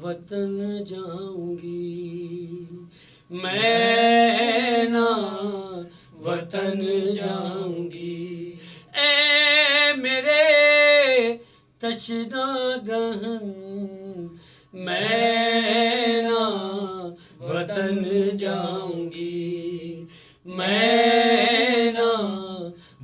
وطن جاؤں گی، میں نہ وطن جاؤں گی، اے میرے تشنہ دہن میں نہ وطن جاؤں گی، میں نہ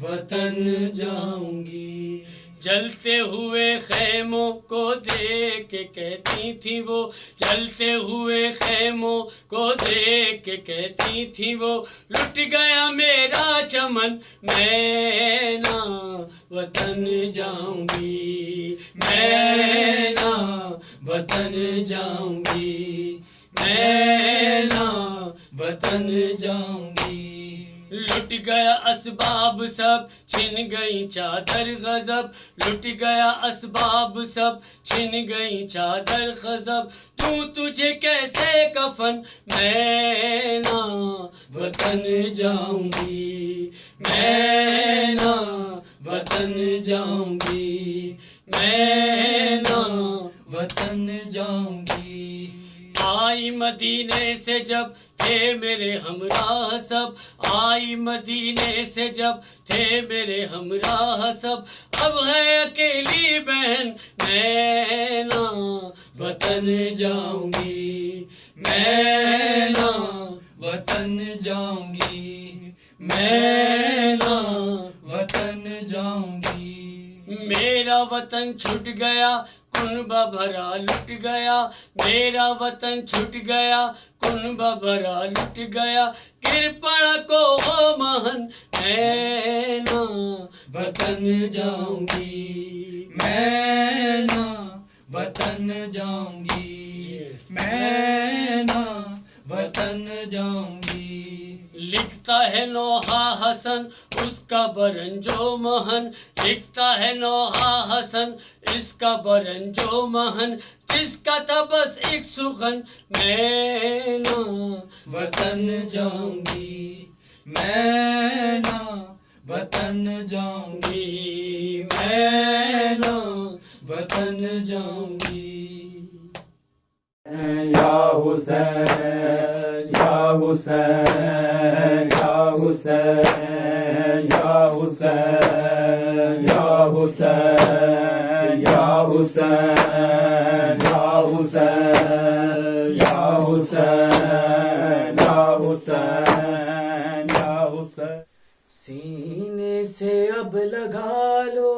وطن جاؤں گی. جلتے ہوئے خیموں کو دیکھ کے کہتی تھی وہ، جلتے ہوئے خیموں کو دیکھ کے کہتی تھی وہ، لٹ گیا میرا چمن میں نہ وطن جاؤں گی، میں نہ وطن جاؤں گی، میں نہ وطن جاؤں گی. لٹ گیا اسباب سب چھن گئی چادر غضب، لٹ گیا اسباب سب چھن گئی چادر غضب، تجھے کیسے کفن میں نہ وطن جاؤں گی، میں نہ وطن وطن جاؤں گی، میں نہ وطن جاؤں گی۔ آئی مدینے سے جب تھے میرے ہمراہ سب، آئی مدینے سے جب تھے میرے ہمراہ سب، اب ہے اکیلی بہن میں نہ وطن جاؤں گی، میں نہ وطن جاؤں گی، میں نہ وطن جاؤں گی۔ میرا وطن چھٹ گیا کنبہ بھرا لٹ گیا، میرا وطن چھٹ گیا کنبہ بھرا لٹ گیا، گر پڑا کو مہن میں نہ وطن جاؤں گی، میں نہ وطن جاؤں گی، میں نہ وطن جاؤں گی۔ لکھتا ہے نوحہ حسن اس کا برنجو مہن، لکھتا ہے نوحہ حسن اس کا برنجو مہن، جس کا تھا بس ایک سخن میں نہ وطن جاؤں گی، میں نہ وطن جاؤں گی، میں نہ وطن جاؤں گی۔ یا حسین یا حسین یا حسین یا حسین یا حسین یا حسین یا حسین یا حسین یا حسین یا حسین۔ سینے سے اب لگا لو،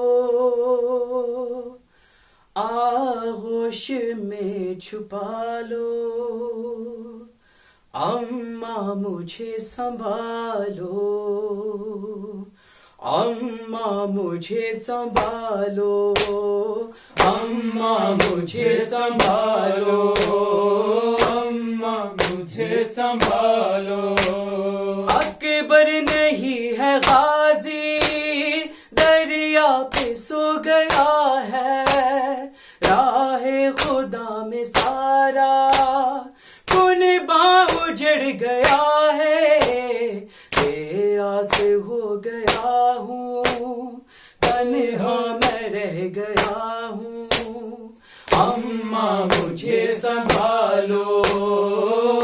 آغوش میں چھپا لو، اماں مجھے سنبھالو، اماں مجھے سنبھالو، اماں مجھے سنبھالو، اماں مجھے سنبھالو۔ اکبر نہیں ہے غازی، دریا پہ سو گیا ہے، راہ خدا میں سارا کنبہ اجڑ گیا ہے، بے آس ہو گیا ہوں، تنہا میں رہ گیا ہوں، اماں مجھے سنبھالو،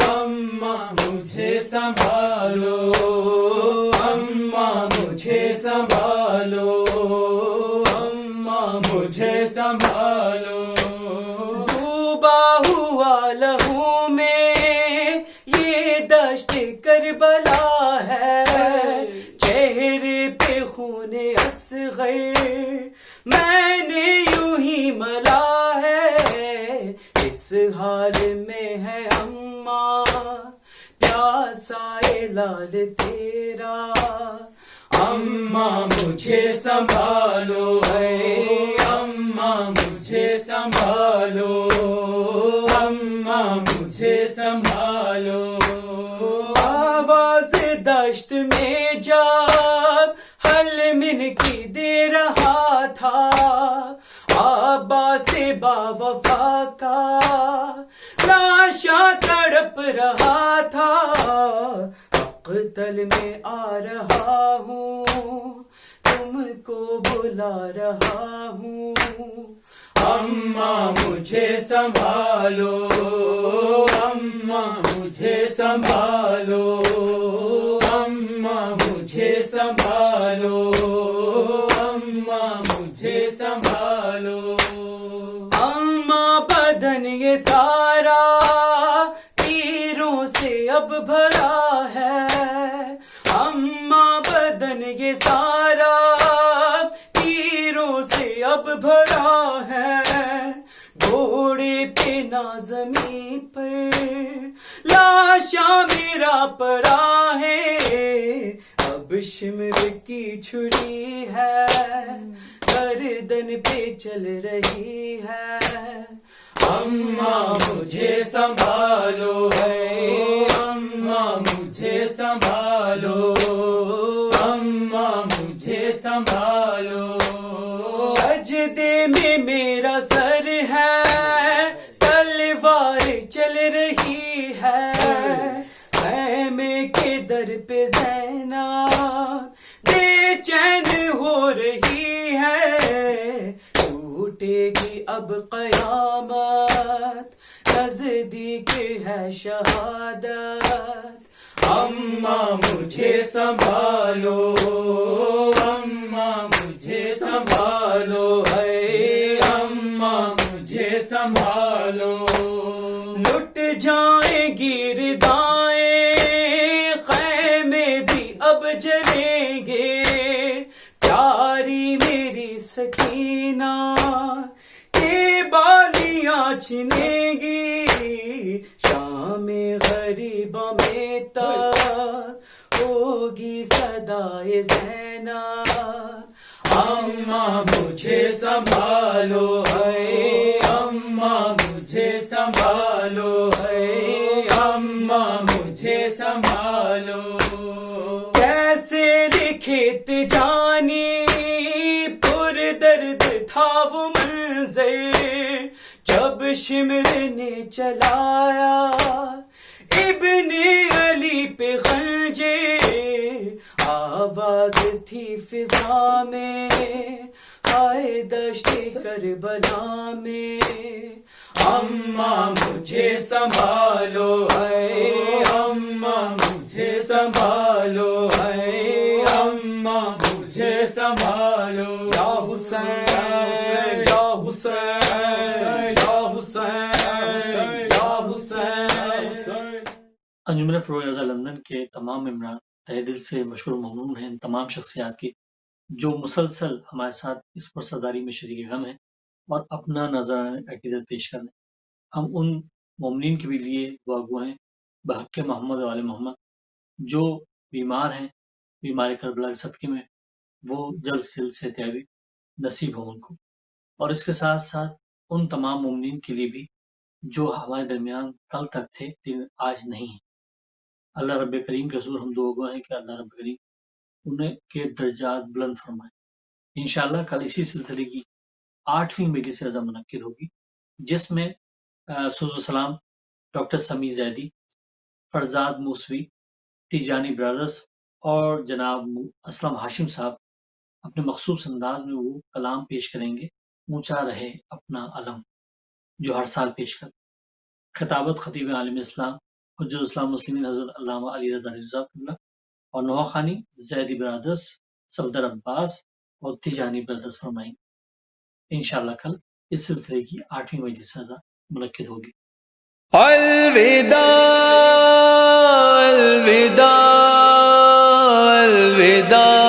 اماں مجھے سنبھالو، اماں مجھے سنبھالو، اماں مجھے سنبھالو۔ ڈوبا ہوا لہو میں یہ دشت کربلا ہے، چہرے پہ خون اصغر میں نے یوں ہی ملا ہے، اس حال میں ہے اماں پیاسا اے لال تیرا، اماں مجھے سنبھالو ہے، اماں مجھے سنبھالو، اماں مجھے سنبھالو۔ آواز دشت میں جب حل من کی دے رہا تھا، عباس با وفا کا لاشاں تڑپ رہا تھا، مقتل میں آ رہا ہوں، تم کو بلا رہا ہوں، اماں مجھے سنبھالو، اماں مجھے سنبھالو، اماں مجھے سنبھالو، اماں مجھے سنبھالو۔ اماں بدن یہ سارا تیروں سے اب بھرا ہے، اماں بدن یہ سارا تیروں سے اب بھرا ہے، گھوڑے پہ نہ زمین پر لاشاں میرا پڑا ہے، اب شمر کی چھری ہے گردن پہ چل رہی ہے، اماں مجھے سنبھالو ہے، اماں مجھے سنبھالو، اماں مجھے سنبھالو۔ سجدے میں میرا سر ہے، تلوار چل رہی ہے، خیمے کے در پہ زینب بے چین ہو رہی ٹوٹے گی اب قیامت نزدیک ہے شہادت اماں مجھے سنبھالو اماں مجھے سنبھالو ہے اماں مجھے سنبھالو لٹ جائیں گی ردائیں خیمے بھی اب جلیں گے پیاری میری سکینہ کے بالیاں چھنیں گی شام غریبہ میں تک ہوگی صدائے زینب اماں مجھے سنبھالو ہے اماں مجھے سنبھالو ہے اماں مجھے سنبھالو کیسے لکھت جانی پر درد تھا وہ منظر جب شمر نے چلایا ابن علی پہ خنجر آواز تھی فضا میں آئے دشت کربلا میں اماں مجھے سنبھالو ہے اماں مجھے سنبھالو ہے اماں مجھے سنبھالو یا حسین یا حسین یا حسین یا حسین انجمن فروغ اعضاء لندن کے تمام ممبران تہہ دل سے مشکور و ممنون ہیں ان تمام شخصیات کی جو مسلسل ہمارے ساتھ اس پرسداری میں شریک غم ہیں اور اپنا نظرانہ عقیدت پیش کر رہے ہیں. ہم ان مومنین کے بھی لیے دعا گو ہیں بحق محمد و آل محمد جو بیمار ہیں بیماری کربلا کے صدقے میں وہ جلد سے جلد صحتیابی نصیب ہو ان کو. اور اس کے ساتھ ساتھ ان تمام مومنین کے لیے بھی جو ہمارے درمیان کل تک تھے لیکن آج نہیں ہیں. اللہ رب کریم کے حضور ہم دعا گو ہیں کہ اللہ رب کریم انہیں کے درجات بلند فرمائے. انشاءاللہ کل اسی سلسلے کی 8ویں مجلس عظم منعقد ہوگی جس میں سوز و سلام ڈاکٹر سمیع زیدی، فرزاد موسوی، تیجانی برادرز اور جناب اسلم ہاشم صاحب اپنے مخصوص انداز میں وہ کلام پیش کریں گے اونچا رہے اپنا علم جو ہر سال پیش کرتے. خطابت خطیب عالم اسلام حجت اسلام مسلمین حضرت علامہ علی رضا رضا اللہ اور نوحہ خانی زیدی برادرز صفدر عباس اور تیجانی برادرز فرمائیں گے. انشاءاللہ کل اس سلسلے کی 8ویں مجلس عظا منعقد ہوگی. الوداع الوداع الوداع